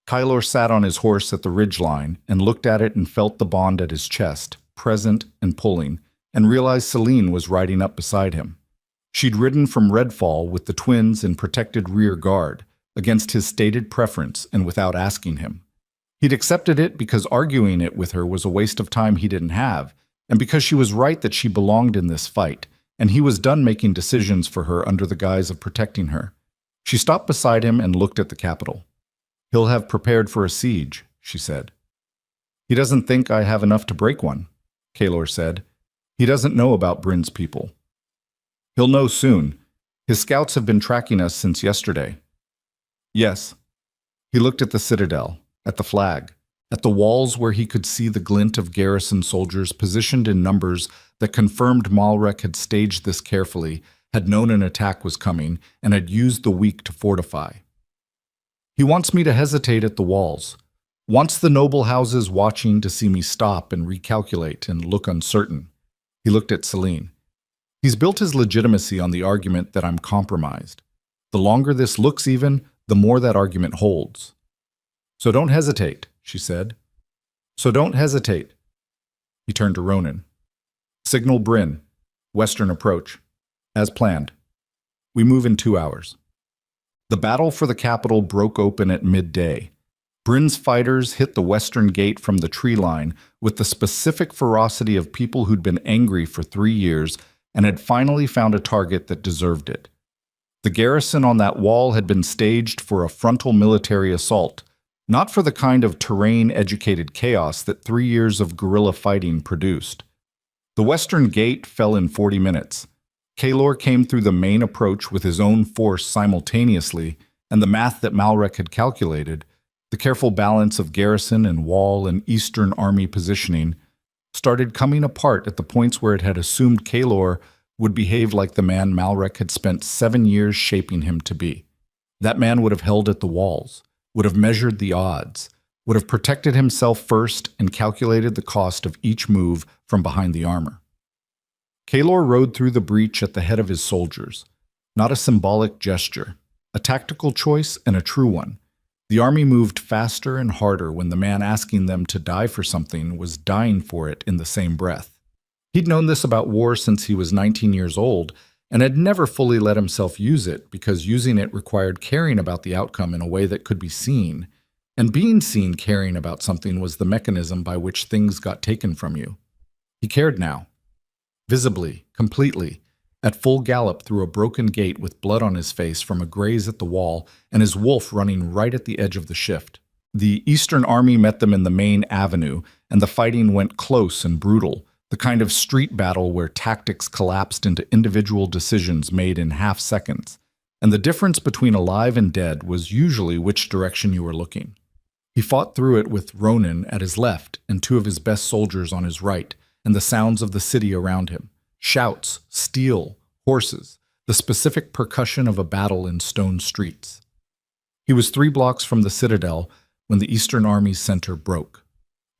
S1: Kaylor sat on his horse at the ridgeline and looked at it and felt the bond at his chest, present and pulling, and realized Celine was riding up beside him. She'd ridden from Redfall with the twins in protected rear guard, against his stated preference and without asking him. He'd accepted it because arguing it with her was a waste of time he didn't have, and because she was right that she belonged in this fight, and he was done making decisions for her under the guise of protecting her. She stopped beside him and looked at the capital. "He'll have prepared for a siege," she said. "He doesn't think I have enough to break one," Kaylor said. "He doesn't know about Bryn's people." "He'll know soon. His scouts have been tracking us since yesterday. Yes. He looked at the citadel, at the flag, at the walls where he could see the glint of garrison soldiers positioned in numbers that confirmed Malrek had staged this carefully, had known an attack was coming, and had used the weak to fortify. He wants me to hesitate at the walls, wants the noble houses watching to see me stop and recalculate and look uncertain. He looked at Celine. He's built his legitimacy on the argument that I'm compromised. The longer this looks even, the more that argument holds. So don't hesitate, she said. So don't hesitate. He turned to Ronan. Signal Bryn. Western approach. As planned. We move in 2 hours. The battle for the capital broke open at midday. Bryn's fighters hit the western gate from the tree line with the specific ferocity of people who'd been angry for 3 years and had finally found a target that deserved it. The garrison on that wall had been staged for a frontal military assault, not for the kind of terrain-educated chaos that 3 years of guerrilla fighting produced. The western gate fell in 40 minutes. Kaelor came through the main approach with his own force simultaneously, and the math that Malrek had calculated, the careful balance of garrison and wall and Eastern Army positioning, started coming apart at the points where it had assumed Kaelor would behave like the man Malrek had spent 7 years shaping him to be. That man would have held at the walls, would have measured the odds, would have protected himself first and calculated the cost of each move from behind the armor. Kaelor rode through the breach at the head of his soldiers. Not a symbolic gesture, a tactical choice and a true one. The army moved faster and harder when the man asking them to die for something was dying for it in the same breath. He'd known this about war since he was 19 years old and had never fully let himself use it because using it required caring about the outcome in a way that could be seen, and being seen caring about something was the mechanism by which things got taken from you. He cared now. Visibly, completely, at full gallop through a broken gate with blood on his face from a graze at the wall and his wolf running right at the edge of the shift. The Eastern Army met them in the main avenue, and the fighting went close and brutal, the kind of street battle where tactics collapsed into individual decisions made in half seconds, and the difference between alive and dead was usually which direction you were looking. He fought through it with Ronan at his left and 2 of his best soldiers on his right, and the sounds of the city around him. Shouts, steel, horses, the specific percussion of a battle in stone streets. He was 3 blocks from the citadel when the Eastern Army's center broke.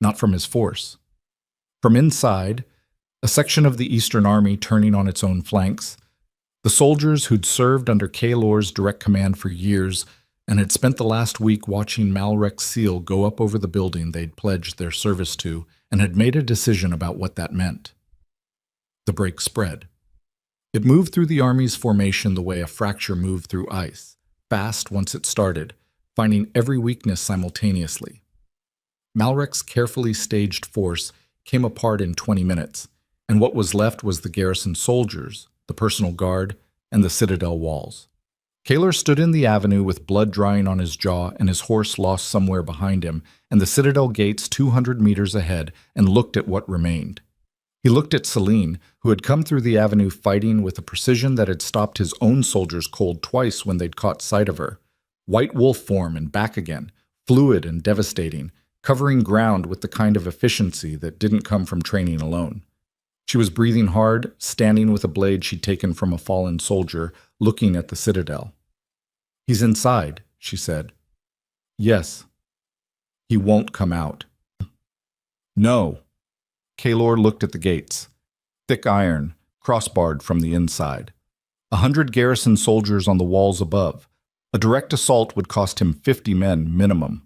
S1: Not from his force. From inside, a section of the Eastern Army turning on its own flanks, the soldiers who'd served under Kaelor's direct command for years and had spent the last week watching Malrek's seal go up over the building they'd pledged their service to and had made a decision about what that meant. The break spread. It moved through the army's formation the way a fracture moved through ice, fast once it started, finding every weakness simultaneously. Malrek's carefully staged force came apart in 20 minutes, and what was left was the garrison soldiers, the personal guard, and the citadel walls. Kaelor stood in the avenue with blood drying on his jaw and his horse lost somewhere behind him, and the citadel gates 200 meters ahead, and looked at what remained. He looked at Celine, who had come through the avenue fighting with a precision that had stopped his own soldiers cold twice when they'd caught sight of her. White wolf form and back again, fluid and devastating, covering ground with the kind of efficiency that didn't come from training alone. She was breathing hard, standing with a blade she'd taken from a fallen soldier, looking at the citadel. "He's inside," she said. "Yes." "He won't come out." "No." Kaelor looked at the gates. Thick iron, crossbarred from the inside. 100 garrison soldiers on the walls above. A direct assault would cost him 50 men minimum.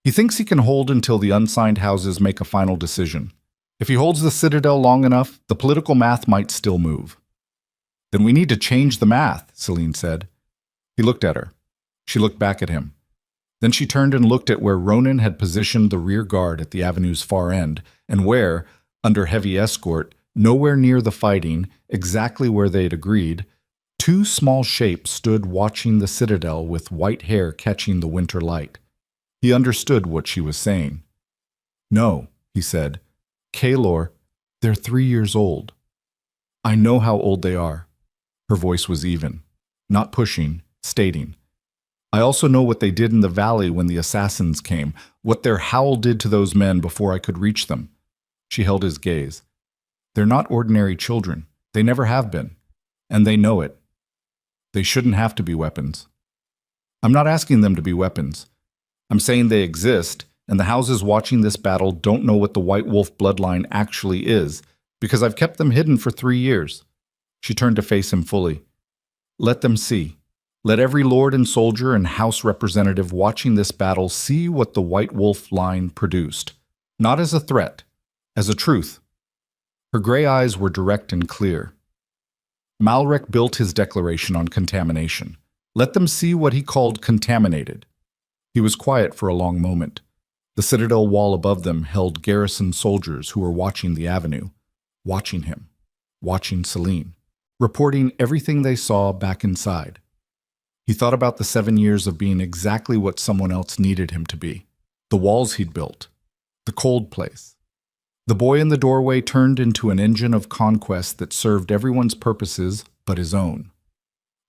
S1: He thinks he can hold until the unsigned houses make a final decision. If he holds the citadel long enough, the political math might still move. "Then we need to change the math," Celine said. He looked at her. She looked back at him. Then she turned and looked at where Ronan had positioned the rear guard at the avenue's far end, and where, under heavy escort, nowhere near the fighting, exactly where they'd agreed, 2 small shapes stood watching the citadel with white hair catching the winter light. He understood what she was saying. "No," he said. "Kaelor, they're 3 years old." "I know how old they are." Her voice was even. not pushing, stating. I also know what they did in the valley when the assassins came, what their howl did to those men before I could reach them. She held his gaze. They're not ordinary children. They never have been. And they know it. They shouldn't have to be weapons. I'm not asking them to be weapons. I'm saying they exist, and the houses watching this battle don't know what the White Wolf bloodline actually is, because I've kept them hidden for 3 years. She turned to face him fully. Let them see. Let every lord and soldier and house representative watching this battle see what the White Wolf line produced. Not as a threat, as a truth. Her gray eyes were direct and clear. Malrek built his declaration on contamination. Let them see what he called contaminated. He was quiet for a long moment. The citadel wall above them held garrison soldiers who were watching the avenue, watching him, watching Celine, reporting everything they saw back inside. He thought about the 7 years of being exactly what someone else needed him to be. The walls he'd built. The cold place. The boy in the doorway turned into an engine of conquest that served everyone's purposes but his own.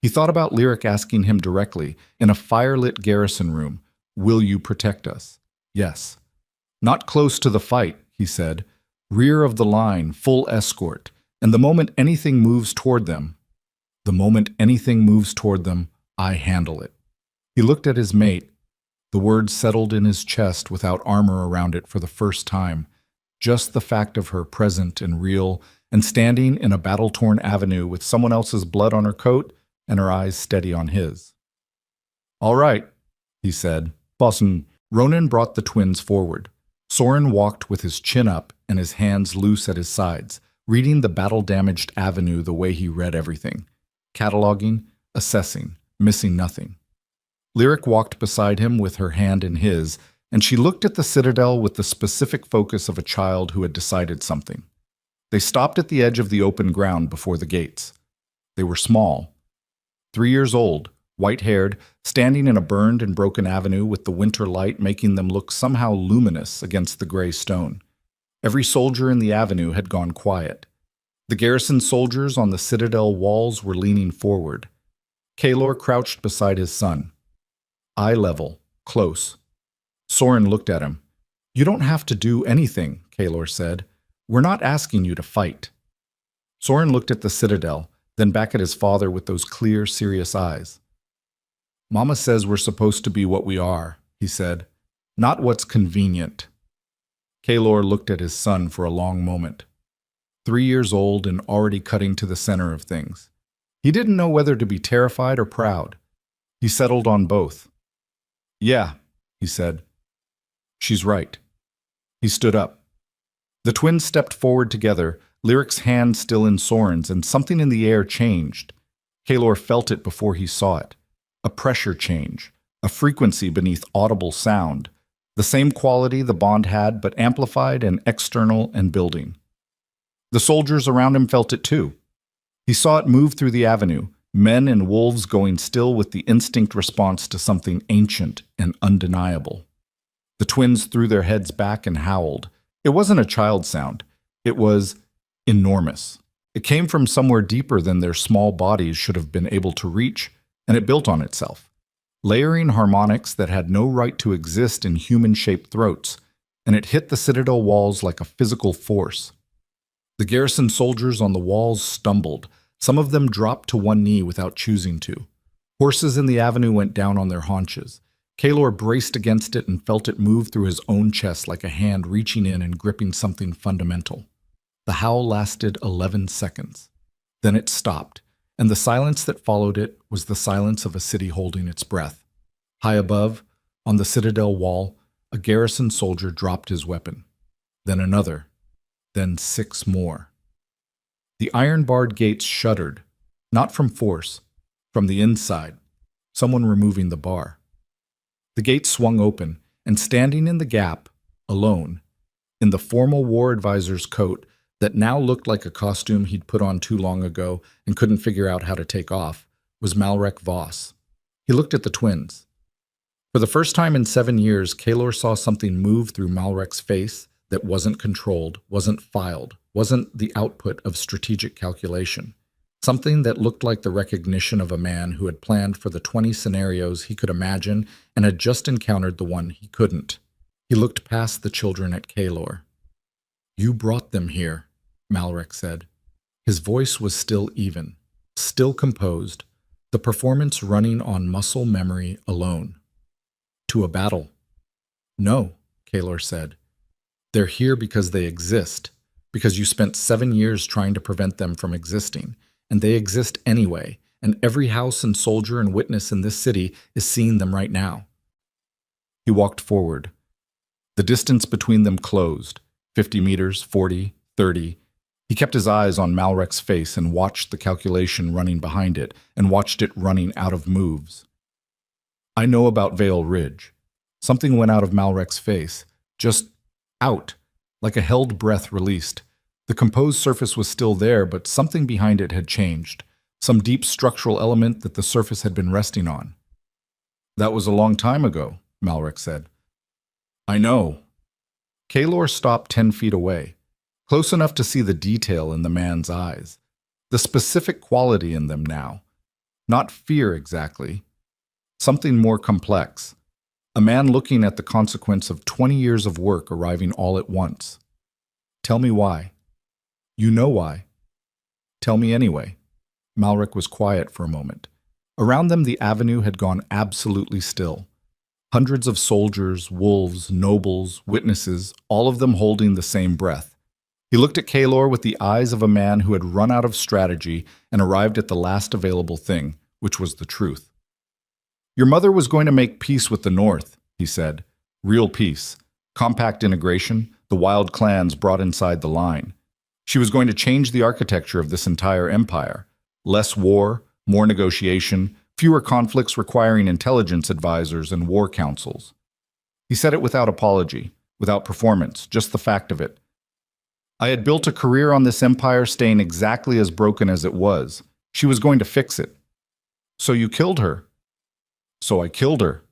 S1: He thought about Lyric asking him directly, in a fire-lit garrison room, "Will you protect us?" Yes. Not close to the fight, he said. Rear of the line, full escort. And the moment anything moves toward them, I handle it. He looked at his mate. The words settled in his chest without armor around it for the first time. Just the fact of her present and real, and standing in a battle-torn avenue with someone else's blood on her coat and her eyes steady on his. All right, he said. Bosun. Ronan brought the twins forward. Soren walked with his chin up and his hands loose at his sides, reading the battle-damaged avenue the way he read everything. Cataloging, assessing, missing nothing. Lyric walked beside him with her hand in his, and she looked at the citadel with the specific focus of a child who had decided something. They stopped at the edge of the open ground before the gates. They were small, 3 years old, white-haired, standing in a burned and broken avenue with the winter light making them look somehow luminous against the gray stone. Every soldier in the avenue had gone quiet. The garrison soldiers on the citadel walls were leaning forward. Kaelor crouched beside his son. Eye level, close. Soren looked at him. You don't have to do anything, Kaelor said. We're not asking you to fight. Soren looked at the citadel, then back at his father with those clear, serious eyes. Mama says we're supposed to be what we are, he said, not what's convenient. Kaelor looked at his son for a long moment. 3 years old and already cutting to the center of things. He didn't know whether to be terrified or proud. He settled on both. Yeah, he said. She's right. He stood up. The twins stepped forward together, Lyric's hand still in Soren's, and something in the air changed. Kaelor felt it before he saw it. A pressure change, a frequency beneath audible sound. The same quality the bond had, but amplified and external and building. The soldiers around him felt it too. He saw it move through the avenue, men and wolves going still with the instinct response to something ancient and undeniable. The twins threw their heads back and howled. It wasn't a child sound. It was enormous. It came from somewhere deeper than their small bodies should have been able to reach, and it built on itself, layering harmonics that had no right to exist in human-shaped throats, and it hit the citadel walls like a physical force. The garrison soldiers on the walls stumbled. Some of them dropped to one knee without choosing to. Horses in the avenue went down on their haunches. Kaelor braced against it and felt it move through his own chest like a hand reaching in and gripping something fundamental. The howl lasted 11 seconds. Then it stopped, and the silence that followed it was the silence of a city holding its breath. High above, on the citadel wall, a garrison soldier dropped his weapon. Then another. Then 6 more. The iron-barred gates shuddered, not from force, from the inside, someone removing the bar. The gate swung open, and standing in the gap, alone, in the formal war advisor's coat that now looked like a costume he'd put on too long ago and couldn't figure out how to take off, was Malrek Voss. He looked at the twins. For the first time in 7 years, Kaelor saw something move through Malrek's face that wasn't controlled, wasn't filed, wasn't the output of strategic calculation. something that looked like the recognition of a man who had planned for the 20 scenarios he could imagine and had just encountered the one he couldn't. He looked past the children at Kaelor. "You brought them here," Malrek said. His voice was still even, still composed, the performance running on muscle memory alone. "To a battle." "No," Kaelor said. "They're here because they exist, because you spent 7 years trying to prevent them from existing, and they exist anyway, and every house and soldier and witness in this city is seeing them right now." He walked forward. The distance between them closed, 50 meters, 40, 30. He kept his eyes on Malrek's face and watched the calculation running behind it, and watched it running out of moves. "I know about Vale Ridge." Something went out of Malrek's face, just out, like a held breath released. The composed surface was still there, but something behind it had changed, some deep structural element that the surface had been resting on. "That was a long time ago," Malrek said. "I know." Kaelor stopped 10 feet away, close enough to see the detail in the man's eyes, the specific quality in them now. Not fear exactly, something more complex. A man looking at the consequence of 20 years of work arriving all at once. "Tell me why." "You know why." "Tell me anyway." Malrek was quiet for a moment. Around them the avenue had gone absolutely still. Hundreds of soldiers, wolves, nobles, witnesses, all of them holding the same breath. He looked at Kaelor with the eyes of a man who had run out of strategy and arrived at the last available thing, which was the truth. "Your mother was going to make peace with the North," he said. "Real peace. Compact integration, the wild clans brought inside the line. She was going to change the architecture of this entire empire. Less war, more negotiation, fewer conflicts requiring intelligence advisors and war councils." He said it without apology, without performance, just the fact of it. "I had built a career on this empire staying exactly as broken as it was. She was going to fix it." "So you killed her?" "So I killed her."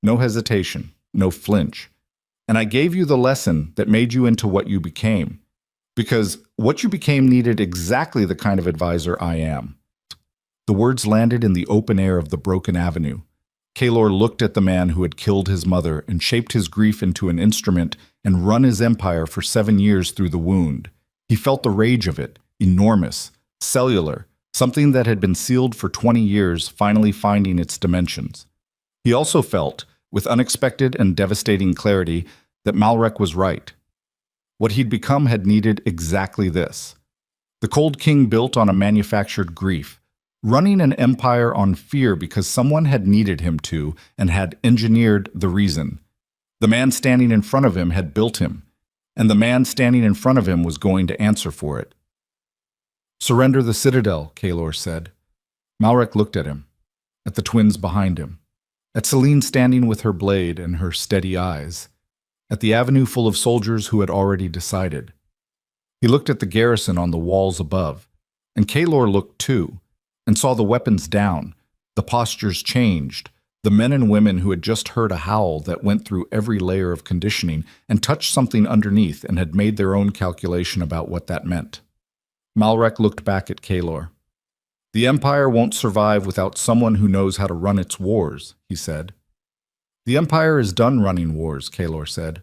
S1: No hesitation, no flinch. "And I gave you the lesson that made you into what you became. Because what you became needed exactly the kind of advisor I am." The words landed in the open air of the broken avenue. Kaelor looked at the man who had killed his mother and shaped his grief into an instrument and run his empire for 7 years through the wound. He felt the rage of it, enormous, cellular, something that had been sealed for 20 years finally finding its dimensions. He also felt, with unexpected and devastating clarity, that Malrek was right. What he'd become had needed exactly this. The Cold King built on a manufactured grief, running an empire on fear because someone had needed him to and had engineered the reason. The man standing in front of him had built him, and the man standing in front of him was going to answer for it. "Surrender the citadel," Kaelor said. Malrek looked at him, at the twins behind him, at Celine standing with her blade and her steady eyes, at the avenue full of soldiers who had already decided. He looked at the garrison on the walls above, and Kaelor looked too, and saw the weapons down, the postures changed, the men and women who had just heard a howl that went through every layer of conditioning and touched something underneath and had made their own calculation about what that meant. Malrek looked back at Kaelor. "The Empire won't survive without someone who knows how to run its wars," he said. "The Empire is done running wars," Kaelor said.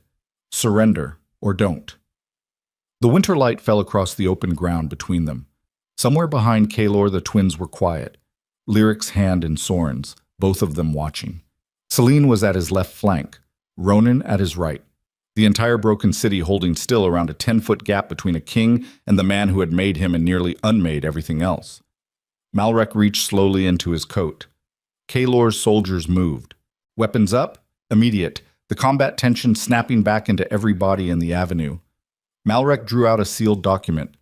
S1: "Surrender, or don't." The winter light fell across the open ground between them. Somewhere behind Kaelor the twins were quiet, Lyric's hand in Soren's, both of them watching. Celine was at his left flank, Ronan at his right. The entire broken city holding still around a 10-foot gap between a king and the man who had made him and nearly unmade everything else. Malrek reached slowly into his coat. Kaelor's soldiers moved. Weapons up, immediate, the combat tension snapping back into every body in the avenue. Malrek drew out a sealed document,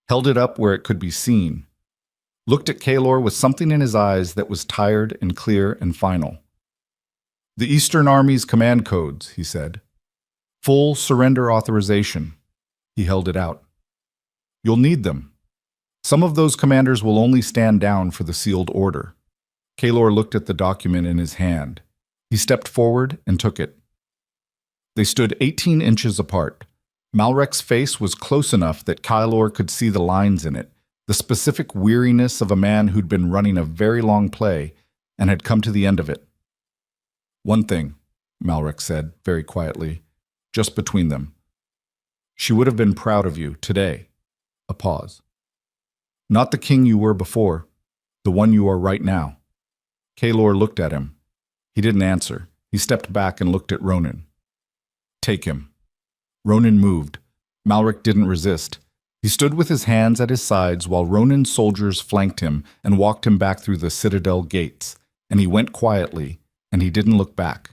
S1: held it up where it could be seen, looked at Kaelor with something in his eyes that was tired and clear and final. "The Eastern Army's command codes," he said. "Full surrender authorization." He held it out. "You'll need them. Some of those commanders will only stand down for the sealed order." Kaelor looked at the document in his hand. He stepped forward and took it. They stood 18 inches apart. Malrek's face was close enough that Kaelor could see the lines in it, the specific weariness of a man who'd been running a very long play and had come to the end of it. "One thing," Malric said, very quietly, just between them. "She would have been proud of you today." A pause. "Not the king you were before, the one you are right now." Kaelor looked at him. He didn't answer. He stepped back and looked at Ronan. "Take him." Ronan moved. Malric didn't resist. He stood with his hands at his sides while Ronan's soldiers flanked him and walked him back through the citadel gates, and he went quietly, and he didn't look back.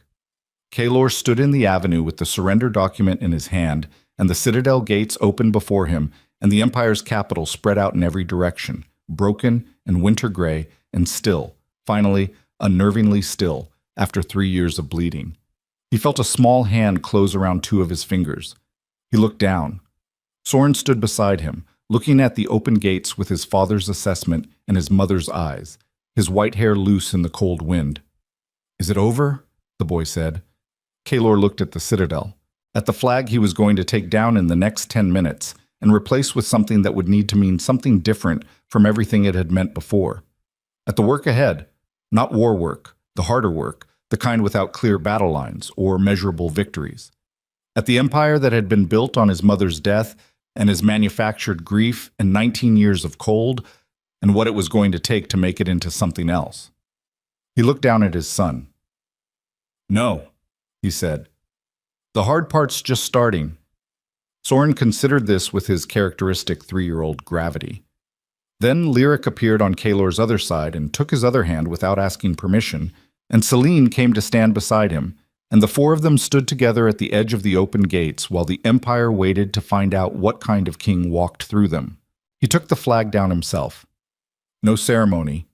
S1: Kaelor stood in the avenue with the surrender document in his hand, and the citadel gates opened before him, and the Empire's capital spread out in every direction, broken and winter gray and still, finally, unnervingly still, after 3 years of bleeding. He felt a small hand close around 2 of his fingers. He looked down. Soren stood beside him, looking at the open gates with his father's assessment and his mother's eyes, his white hair loose in the cold wind. "Is it over?" the boy said. Kaelor looked at the citadel, at the flag he was going to take down in the next 10 minutes and replace with something that would need to mean something different from everything it had meant before. At the work ahead, not war work, the harder work, the kind without clear battle lines or measurable victories. At the empire that had been built on his mother's death and his manufactured grief and 19 years of cold, and what it was going to take to make it into something else. He looked down at his son. "No," he said. "The hard part's just starting." Soren considered this with his characteristic 3-year-old gravity. Then Lyric appeared on Kaelor's other side and took his other hand without asking permission, and Celine came to stand beside him, and the 4 of them stood together at the edge of the open gates while the Empire waited to find out what kind of king walked through them. He took the flag down himself. No ceremony,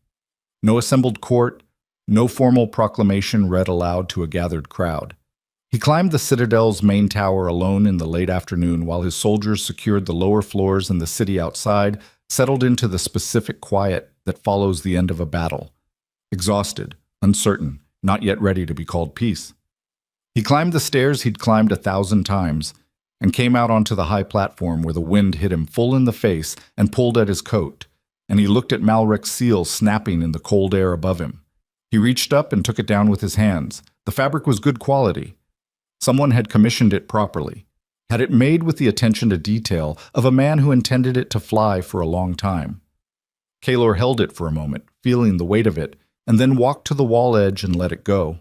S1: no assembled court, no formal proclamation read aloud to a gathered crowd. He climbed the citadel's main tower alone in the late afternoon while his soldiers secured the lower floors and the city outside settled into the specific quiet that follows the end of a battle. Exhausted, uncertain, not yet ready to be called peace. He climbed the stairs he'd climbed 1,000 times and came out onto the high platform where the wind hit him full in the face and pulled at his coat, and he looked at Malric's seal snapping in the cold air above him. He reached up and took it down with his hands. The fabric was good quality. Someone had commissioned it properly, had it made with the attention to detail of a man who intended it to fly for a long time. Kaelor held it for a moment, feeling the weight of it, and then walked to the wall edge and let it go.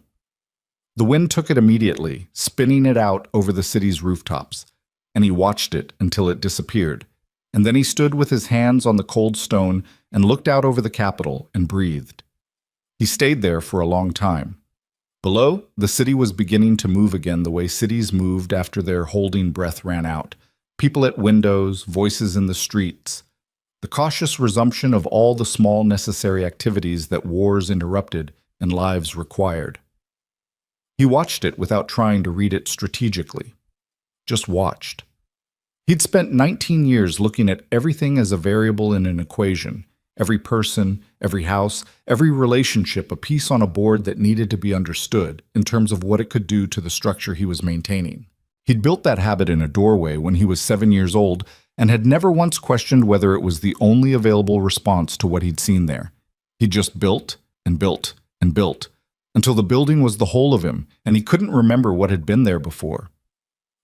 S1: The wind took it immediately, spinning it out over the city's rooftops, and he watched it until it disappeared, and then he stood with his hands on the cold stone and looked out over the capital and breathed. He stayed there for a long time. Below, the city was beginning to move again the way cities moved after their holding breath ran out. People at windows, voices in the streets. The cautious resumption of all the small necessary activities that wars interrupted and lives required. He watched it without trying to read it strategically. Just watched. He'd spent 19 years looking at everything as a variable in an equation. Every person, every house, every relationship a piece on a board that needed to be understood in terms of what it could do to the structure he was maintaining. He'd built that habit in a doorway when he was 7 years old and had never once questioned whether it was the only available response to what he'd seen there. He'd just built and built and built until the building was the whole of him and he couldn't remember what had been there before.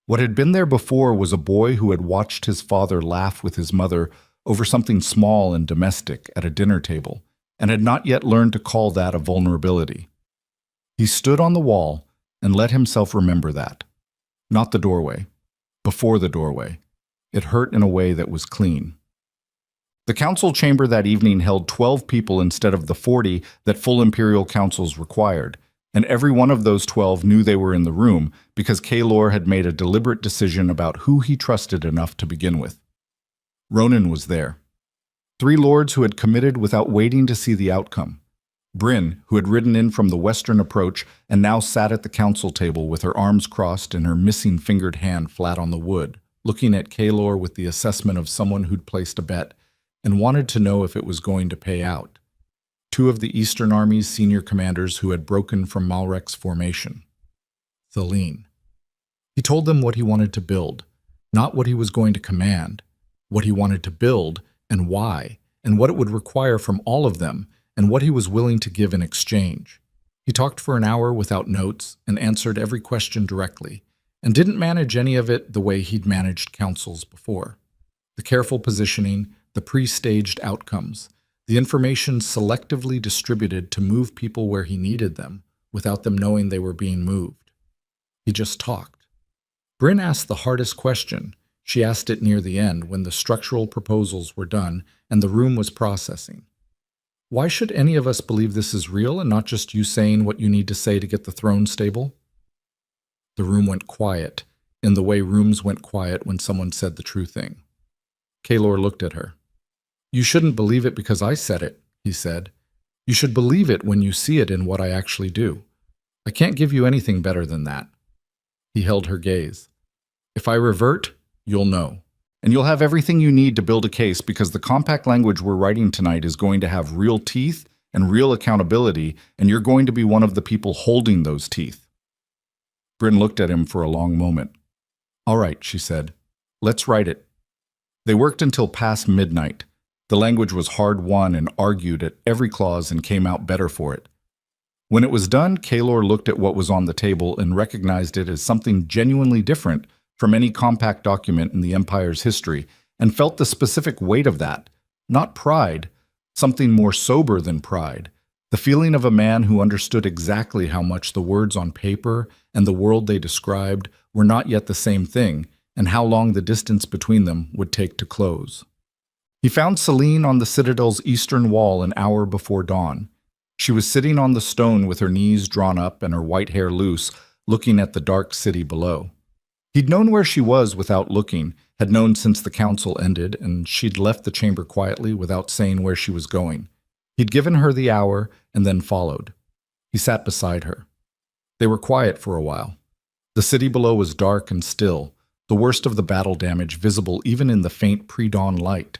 S1: What had been there before was a boy who had watched his father laugh with his mother over something small and domestic at a dinner table, and had not yet learned to call that a vulnerability. He stood on the wall and let himself remember that. Not the doorway. Before the doorway. It hurt in a way that was clean. The council chamber that evening held 12 people instead of the 40 that full imperial councils required, and every one of those 12 knew they were in the room because Kaelor had made a deliberate decision about who he trusted enough to begin with. Ronan was there. 3 lords who had committed without waiting to see the outcome. Bryn, who had ridden in from the western approach and now sat at the council table with her arms crossed and her missing fingered hand flat on the wood, looking at Kaelor with the assessment of someone who'd placed a bet and wanted to know if it was going to pay out. 2 of the Eastern Army's senior commanders who had broken from Malrec's formation. Celine. He told them what he wanted to build, not what he was going to command, what he wanted to build and why, and what it would require from all of them, and what he was willing to give in exchange. He talked for an hour without notes and answered every question directly, and didn't manage any of it the way he'd managed councils before. The careful positioning, the pre-staged outcomes, the information selectively distributed to move people where he needed them, without them knowing they were being moved. He just talked. Bryn asked the hardest question. She asked it near the end, when the structural proposals were done and the room was processing. Why should any of us believe this is real and not just you saying what you need to say to get the throne stable? The room went quiet, in the way rooms went quiet when someone said the true thing. Kaylor looked at her. You shouldn't believe it because I said it, he said. You should believe it when you see it in what I actually do. I can't give you anything better than that. He held her gaze. If I revert, you'll know. And you'll have everything you need to build a case because the compact language we're writing tonight is going to have real teeth and real accountability, and you're going to be one of the people holding those teeth. Bryn looked at him for a long moment. All right, she said. Let's write it. They worked until past midnight. The language was hard-won and argued at every clause and came out better for it. When it was done, Kaylor looked at what was on the table and recognized it as something genuinely different from any compact document in the Empire's history, and felt the specific weight of that, not pride, something more sober than pride, the feeling of a man who understood exactly how much the words on paper and the world they described were not yet the same thing, and how long the distance between them would take to close. He found Celine on the Citadel's eastern wall an hour before dawn. She was sitting on the stone with her knees drawn up and her white hair loose, looking at the dark city below. He'd known where she was without looking, had known since the council ended, and she'd left the chamber quietly without saying where she was going. He'd given her the hour and then followed. He sat beside her. They were quiet for a while. The city below was dark and still, the worst of the battle damage visible even in the faint pre-dawn light.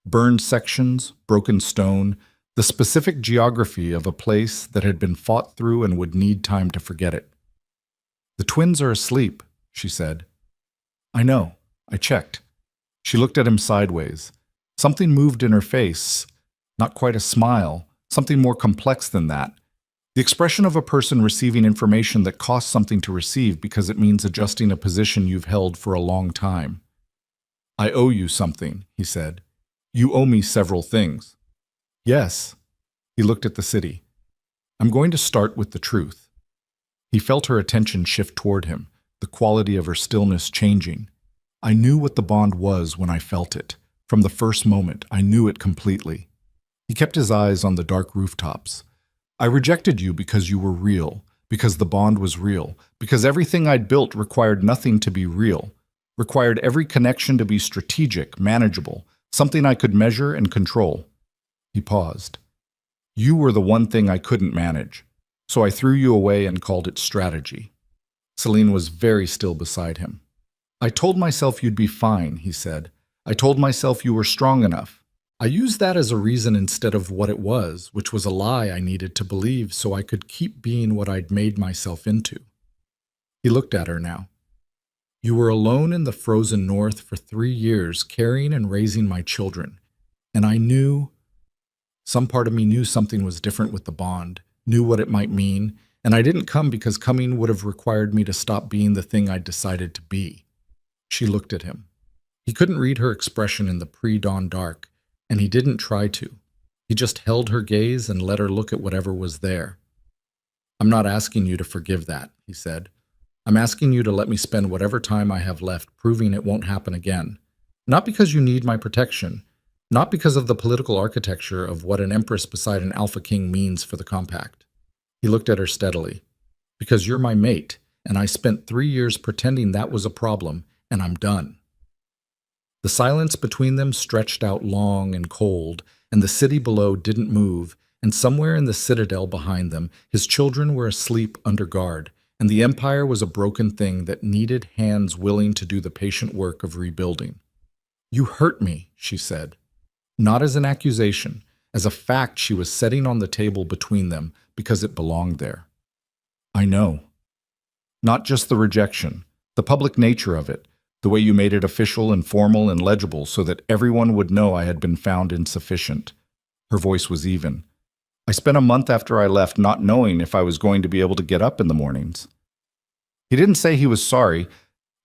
S1: Burned sections, broken stone, the specific geography of a place that had been fought through and would need time to forget it. The twins are asleep, she said. I know. I checked. She looked at him sideways. Something moved in her face. Not quite a smile. Something more complex than that. The expression of a person receiving information that costs something to receive because it means adjusting a position you've held for a long time. I owe you something, he said. You owe me several things. Yes. He looked at the city. I'm going to start with the truth. He felt her attention shift toward him, the quality of her stillness changing. I knew what the bond was when I felt it. From the first moment, I knew it completely. He kept his eyes on the dark rooftops. I rejected you because you were real, because the bond was real, because everything I'd built required nothing to be real, required every connection to be strategic, manageable, something I could measure and control. He paused. You were the one thing I couldn't manage, so I threw you away and called it strategy. Celine was very still beside him. I told myself you'd be fine, he said. I told myself you were strong enough. I used that as a reason instead of what it was, which was a lie I needed to believe so I could keep being what I'd made myself into. He looked at her now. You were alone in the frozen north for 3 years, carrying and raising my children. And I knew, some part of me knew something was different with the bond, knew what it might mean, and I didn't come because coming would have required me to stop being the thing I'd decided to be. She looked at him. He couldn't read her expression in the pre-dawn dark, and he didn't try to. He just held her gaze and let her look at whatever was there. I'm not asking you to forgive that, he said. I'm asking you to let me spend whatever time I have left proving it won't happen again. Not because you need my protection, not because of the political architecture of what an empress beside an alpha king means for the compact. He looked at her steadily. Because you're my mate, and I spent 3 years pretending that was a problem, and I'm done. The silence between them stretched out long and cold, and the city below didn't move, and somewhere in the citadel behind them, his children were asleep under guard, and the empire was a broken thing that needed hands willing to do the patient work of rebuilding. You hurt me, she said. Not as an accusation, as a fact she was setting on the table between them because it belonged there. I know. Not just the rejection, the public nature of it, The way you made it official and formal and legible so that everyone would know I had been found insufficient. Her voice was even. I spent a month after I left not knowing if I was going to be able to get up in the mornings. He didn't say he was sorry,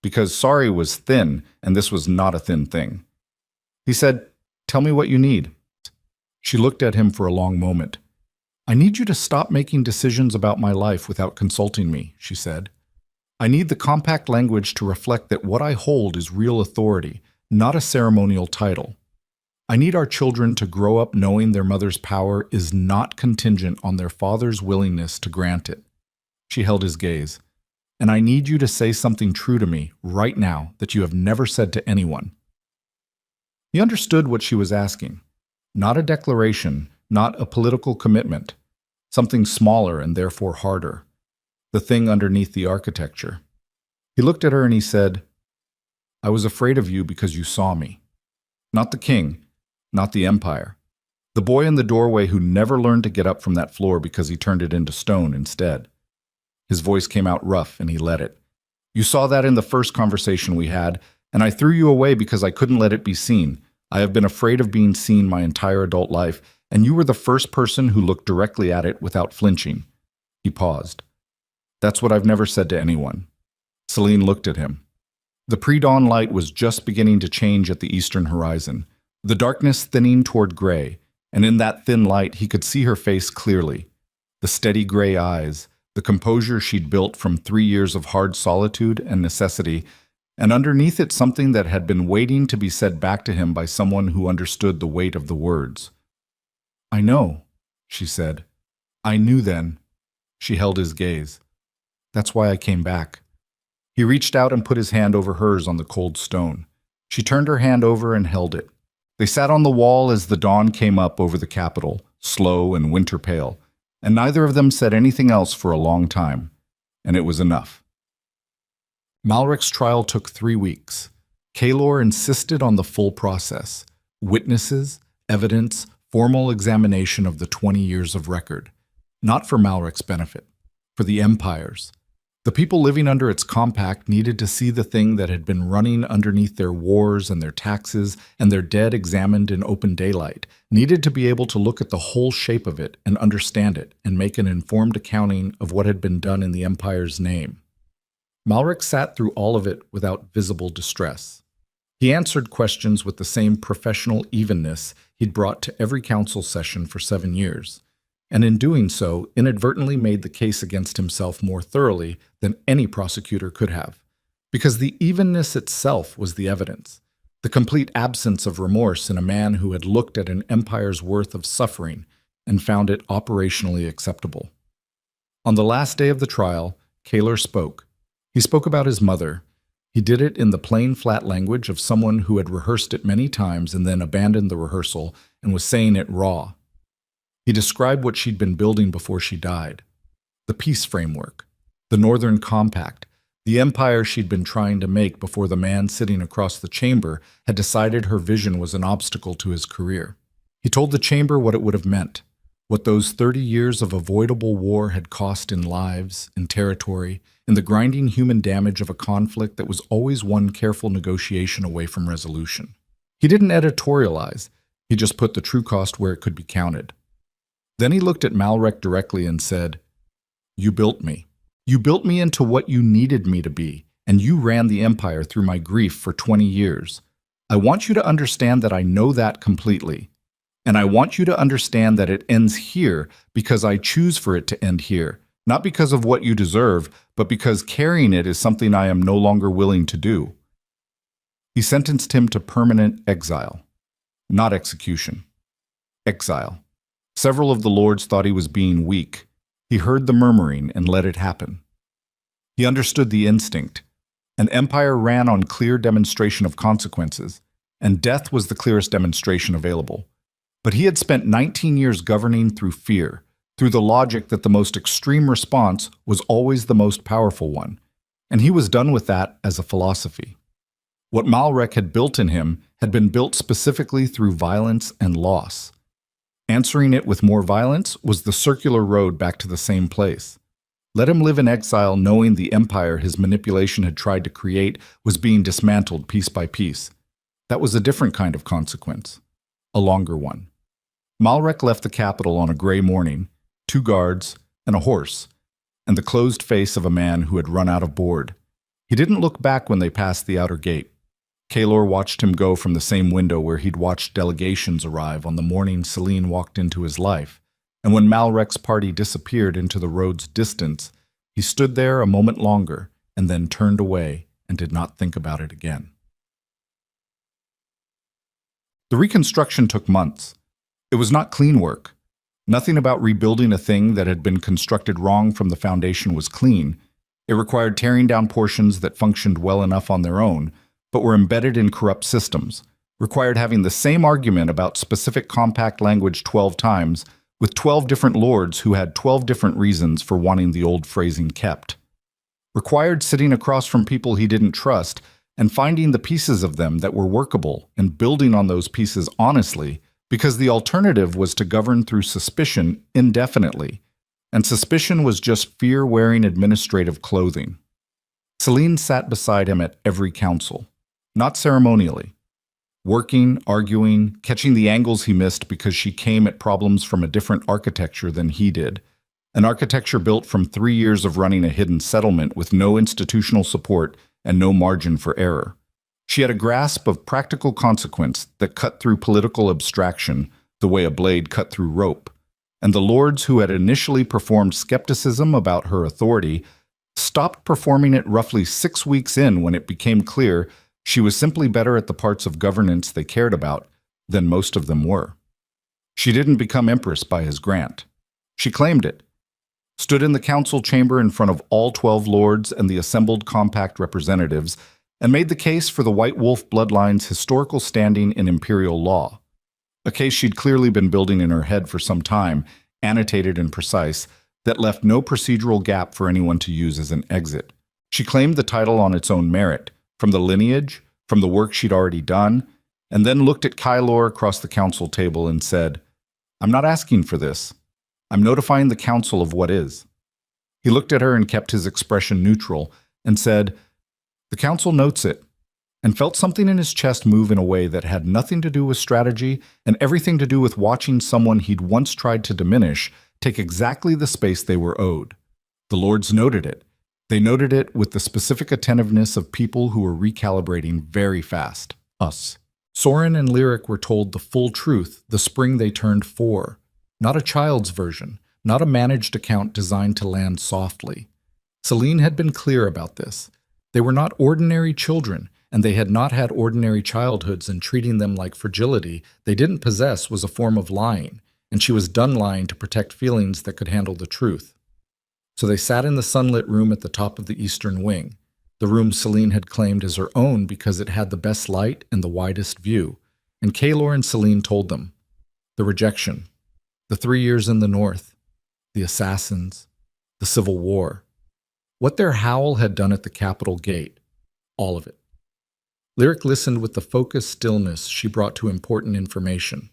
S1: because sorry was thin, and this was not a thin thing. He said, "Tell me what you need." She looked at him for a long moment. "I need you to stop making decisions about my life without consulting me," she said. "I need the compact language to reflect that what I hold is real authority, not a ceremonial title. I need our children to grow up knowing their mother's power is not contingent on their father's willingness to grant it." She held his gaze. "And I need you to say something true to me right now that you have never said to anyone." He understood what she was asking. Not a declaration, not a political commitment. Something smaller and therefore harder. The thing underneath the architecture. He looked at her and he said, "I was afraid of you because you saw me. Not the king, not the empire. The boy in the doorway who never learned to get up from that floor because he turned it into stone instead." His voice came out rough and he let it. "You saw that in the first conversation we had, and I threw you away because I couldn't let it be seen. I have been afraid of being seen my entire adult life, and you were the first person who looked directly at it without flinching." He paused. "That's what I've never said to anyone." Celine looked at him. The pre-dawn light was just beginning to change at the eastern horizon, the darkness thinning toward gray, and in that thin light he could see her face clearly. The steady gray eyes, the composure she'd built from 3 years of hard solitude and necessity, and underneath it something that had been waiting to be said back to him by someone who understood the weight of the words. "I know," she said. "I knew then." She held his gaze. "That's why I came back." He reached out and put his hand over hers on the cold stone. She turned her hand over and held it. They sat on the wall as the dawn came up over the capital, slow and winter pale, and neither of them said anything else for a long time, and it was enough. Malric's trial took 3 weeks. Kaylor insisted on the full process: witnesses, evidence, formal examination of the 20 years of record. Not for Malric's benefit, for the Empire's. The people living under its compact needed to see the thing that had been running underneath their wars and their taxes and their dead examined in open daylight, needed to be able to look at the whole shape of it and understand it and make an informed accounting of what had been done in the Empire's name. Malric sat through all of it without visible distress. He answered questions with the same professional evenness he'd brought to every council session for 7 years, and in doing so inadvertently made the case against himself more thoroughly than any prosecutor could have, because the evenness itself was the evidence, the complete absence of remorse in a man who had looked at an empire's worth of suffering and found it operationally acceptable. On the last day of the trial, Kaylor spoke. He spoke about his mother. He did it in the plain, flat language of someone who had rehearsed it many times and then abandoned the rehearsal and was saying it raw. He described what she'd been building before she died. The peace framework, the Northern Compact, the empire she'd been trying to make before the man sitting across the chamber had decided her vision was an obstacle to his career. He told the chamber what it would have meant, what those 30 years of avoidable war had cost in lives, in territory, in the grinding human damage of a conflict that was always one careful negotiation away from resolution. He didn't editorialize, he just put the true cost where it could be counted. Then he looked at Malrec directly and said, "You built me. You built me into what you needed me to be, and you ran the empire through my grief for 20 years. I want you to understand that I know that completely. And I want you to understand that it ends here because I choose for it to end here, not because of what you deserve, but because carrying it is something I am no longer willing to do." He sentenced him to permanent exile. Not execution. Exile. Several of the lords thought he was being weak. He heard the murmuring and let it happen. He understood the instinct. An empire ran on clear demonstration of consequences, and death was the clearest demonstration available. But he had spent 19 years governing through fear, through the logic that the most extreme response was always the most powerful one, and he was done with that as a philosophy. What Malrec had built in him had been built specifically through violence and loss. Answering it with more violence was the circular road back to the same place. Let him live in exile knowing the empire his manipulation had tried to create was being dismantled piece by piece. That was a different kind of consequence. A longer one. Malrek left the capital on a gray morning, 2 guards, and a horse, and the closed face of a man who had run out of board. He didn't look back when they passed the outer gate. Kaelor watched him go from the same window where he'd watched delegations arrive on the morning Celine walked into his life, and when Malrek's party disappeared into the road's distance, he stood there a moment longer and then turned away and did not think about it again. The reconstruction took months. It was not clean work. Nothing about rebuilding a thing that had been constructed wrong from the foundation was clean. It required tearing down portions that functioned well enough on their own, but were embedded in corrupt systems, required having the same argument about specific compact language 12 times, with 12 different lords who had 12 different reasons for wanting the old phrasing kept. Required sitting across from people he didn't trust and finding the pieces of them that were workable and building on those pieces honestly, because the alternative was to govern through suspicion indefinitely, and suspicion was just fear-wearing administrative clothing. Celine sat beside him at every council, not ceremonially, working, arguing, catching the angles he missed because she came at problems from a different architecture than he did, an architecture built from 3 years of running a hidden settlement with no institutional support and no margin for error. She had a grasp of practical consequence that cut through political abstraction the way a blade cut through rope, and the lords who had initially performed skepticism about her authority stopped performing it roughly 6 weeks in when it became clear she was simply better at the parts of governance they cared about than most of them were. She didn't become empress by his grant. She claimed it, stood in the council chamber in front of all 12 lords and the assembled compact representatives, and made the case for the White Wolf bloodline's historical standing in imperial law, a case she'd clearly been building in her head for some time, annotated and precise, that left no procedural gap for anyone to use as an exit. She claimed the title on its own merit, from the lineage, from the work she'd already done, and then looked at Kaelor across the council table and said, "I'm not asking for this. I'm notifying the council of what is." He looked at her and kept his expression neutral and said, "The council notes it," and felt something in his chest move in a way that had nothing to do with strategy and everything to do with watching someone he'd once tried to diminish take exactly the space they were owed. The lords noted it. They noted it with the specific attentiveness of people who were recalibrating very fast. Us. Soren and Lyric were told the full truth the spring they turned 4. Not a child's version, not a managed account designed to land softly. Celine had been clear about this. They were not ordinary children, and they had not had ordinary childhoods, and treating them like fragility they didn't possess was a form of lying, and she was done lying to protect feelings that could handle the truth. So they sat in the sunlit room at the top of the eastern wing, the room Celine had claimed as her own because it had the best light and the widest view, and Kaelor and Celine told them. The rejection, the 3 years in the north, the assassins, the civil war, what their howl had done at the Capitol gate, all of it. Lyric listened with the focused stillness she brought to important information.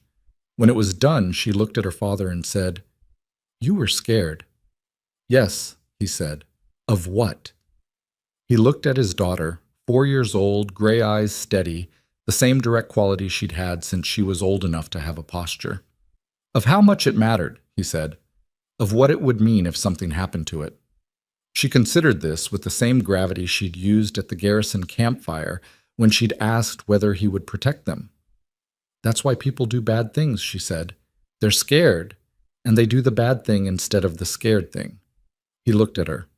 S1: When it was done, she looked at her father and said, "You were scared." "Yes," he said. "Of what?" He looked at his daughter, 4 years old, gray eyes steady, the same direct quality she'd had since she was old enough to have a posture. "Of how much it mattered," he said. "Of what it would mean if something happened to it." She considered this with the same gravity she'd used at the garrison campfire when she'd asked whether he would protect them. "That's why people do bad things," she said. "They're scared, and they do the bad thing instead of the scared thing." He looked at her.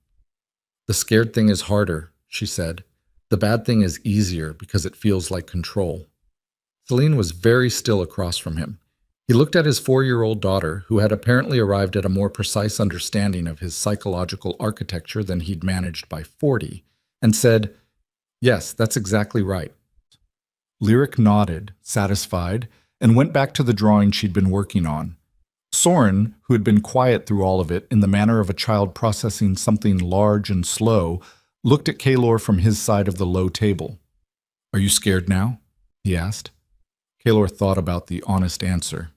S1: "The scared thing is harder," she said. "The bad thing is easier because it feels like control." Celine was very still across from him. He looked at his 4-year-old daughter, who had apparently arrived at a more precise understanding of his psychological architecture than he'd managed by 40, and said, "Yes, that's exactly right." Lyric nodded, satisfied, and went back to the drawing she'd been working on. Soren, who had been quiet through all of it in the manner of a child processing something large and slow, looked at Kaelor from his side of the low table. "Are you scared now?" he asked. Kaelor thought about the honest answer.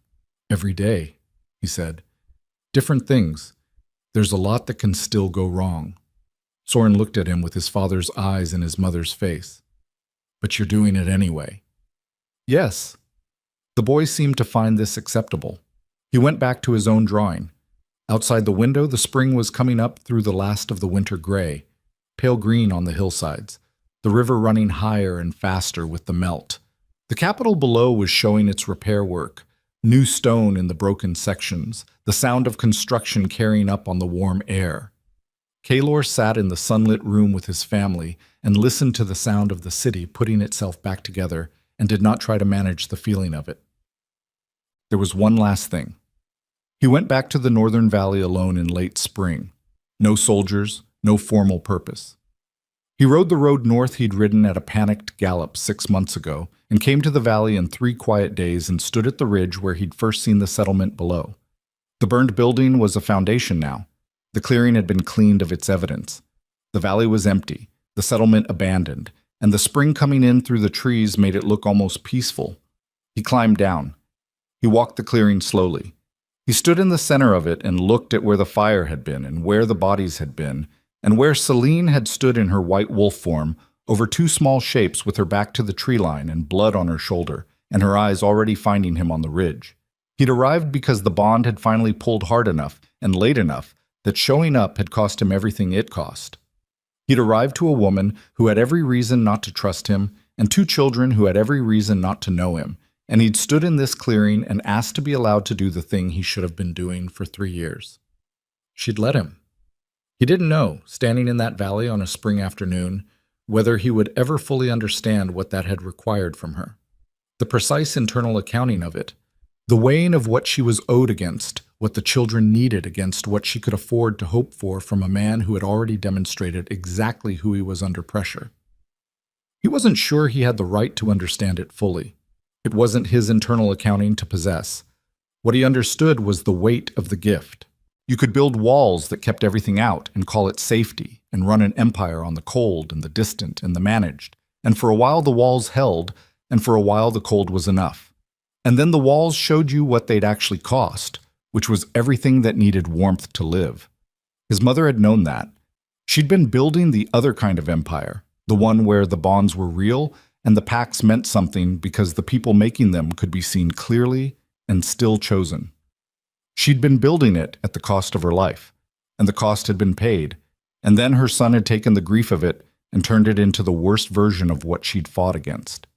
S1: "Every day," he said. "Different things. There's a lot that can still go wrong. Soren looked at him with his father's eyes in his mother's face. But you're doing it anyway. Yes. The boy seemed to find this acceptable. He went back to his own drawing. Outside the window, the spring was coming up through the last of the winter gray, pale green on the hillsides, the river running higher and faster with the melt. The capital below was showing its repair work, new stone in the broken sections, the sound of construction carrying up on the warm air. Kaylor sat in the sunlit room with his family and listened to the sound of the city putting itself back together and did not try to manage the feeling of it. There was one last thing. He went back to the northern valley alone in late spring. No soldiers, no formal purpose. He rode the road north he'd ridden at a panicked gallop 6 months ago and came to the valley in 3 quiet days and stood at the ridge where he'd first seen the settlement below. The burned building was a foundation now. The clearing had been cleaned of its evidence. The valley was empty, the settlement abandoned, and the spring coming in through the trees made it look almost peaceful. He climbed down. He walked the clearing slowly. He stood in the center of it and looked at where the fire had been and where the bodies had been, and where Celine had stood in her white wolf form over 2 small shapes with her back to the tree line and blood on her shoulder, and her eyes already finding him on the ridge. He'd arrived because the bond had finally pulled hard enough and late enough that showing up had cost him everything it cost. He'd arrived to a woman who had every reason not to trust him, and 2 children who had every reason not to know him, and he'd stood in this clearing and asked to be allowed to do the thing he should have been doing for 3 years. She'd let him. He didn't know, standing in that valley on a spring afternoon, whether he would ever fully understand what that had required from her. The precise internal accounting of it, the weighing of what she was owed against, what the children needed against what she could afford to hope for from a man who had already demonstrated exactly who he was under pressure. He wasn't sure he had the right to understand it fully. It wasn't his internal accounting to possess. What he understood was the weight of the gift. You could build walls that kept everything out and call it safety and run an empire on the cold and the distant and the managed. And for a while the walls held, and for a while the cold was enough. And then the walls showed you what they'd actually cost, which was everything that needed warmth to live. His mother had known that. She'd been building the other kind of empire, the one where the bonds were real and the pacts meant something because the people making them could be seen clearly and still chosen. She'd been building it at the cost of her life, and the cost had been paid, and then her son had taken the grief of it and turned it into the worst version of what she'd fought against.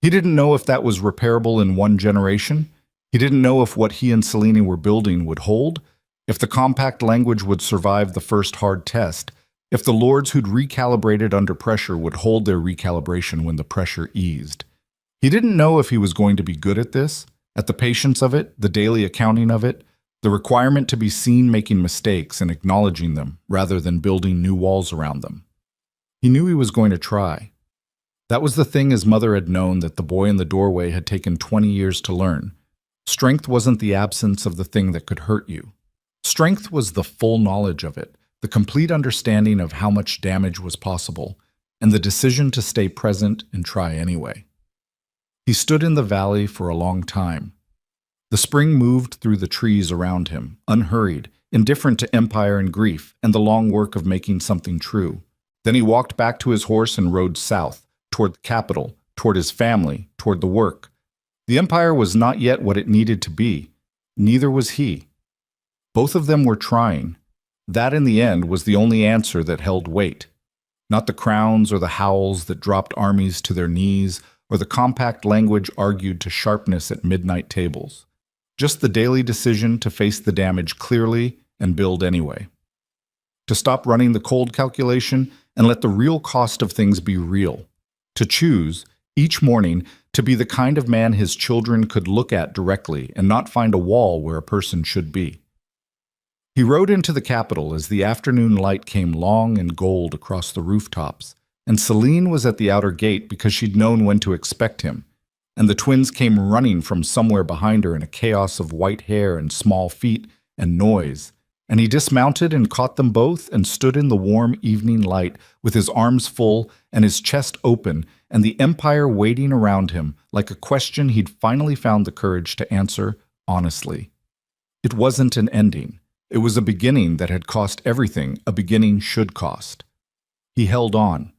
S1: He didn't know if that was repairable in 1 generation. He didn't know if what he and Celine were building would hold, if the compact language would survive the first hard test, if the lords who'd recalibrated under pressure would hold their recalibration when the pressure eased. He didn't know if he was going to be good at this, at the patience of it, the daily accounting of it, the requirement to be seen making mistakes and acknowledging them rather than building new walls around them. He knew he was going to try. That was the thing his mother had known that the boy in the doorway had taken 20 years to learn. Strength wasn't the absence of the thing that could hurt you. Strength was the full knowledge of it, the complete understanding of how much damage was possible, and the decision to stay present and try anyway. He stood in the valley for a long time. The spring moved through the trees around him, unhurried, indifferent to empire and grief and the long work of making something true. Then he walked back to his horse and rode south, toward the capital, toward his family, toward the work. The empire was not yet what it needed to be. Neither was he. Both of them were trying. That, in the end, was the only answer that held weight. Not the crowns or the howls that dropped armies to their knees, or the compact language argued to sharpness at midnight tables. Just the daily decision to face the damage clearly and build anyway. To stop running the cold calculation and let the real cost of things be real. To choose, each morning, to be the kind of man his children could look at directly and not find a wall where a person should be. He rode into the capital as the afternoon light came long and gold across the rooftops, and Celine was at the outer gate because she'd known when to expect him, and the twins came running from somewhere behind her in a chaos of white hair and small feet and noise, and he dismounted and caught them both and stood in the warm evening light with his arms full and his chest open and the empire waiting around him like a question he'd finally found the courage to answer honestly. It wasn't an ending. It was a beginning that had cost everything a beginning should cost. He held on,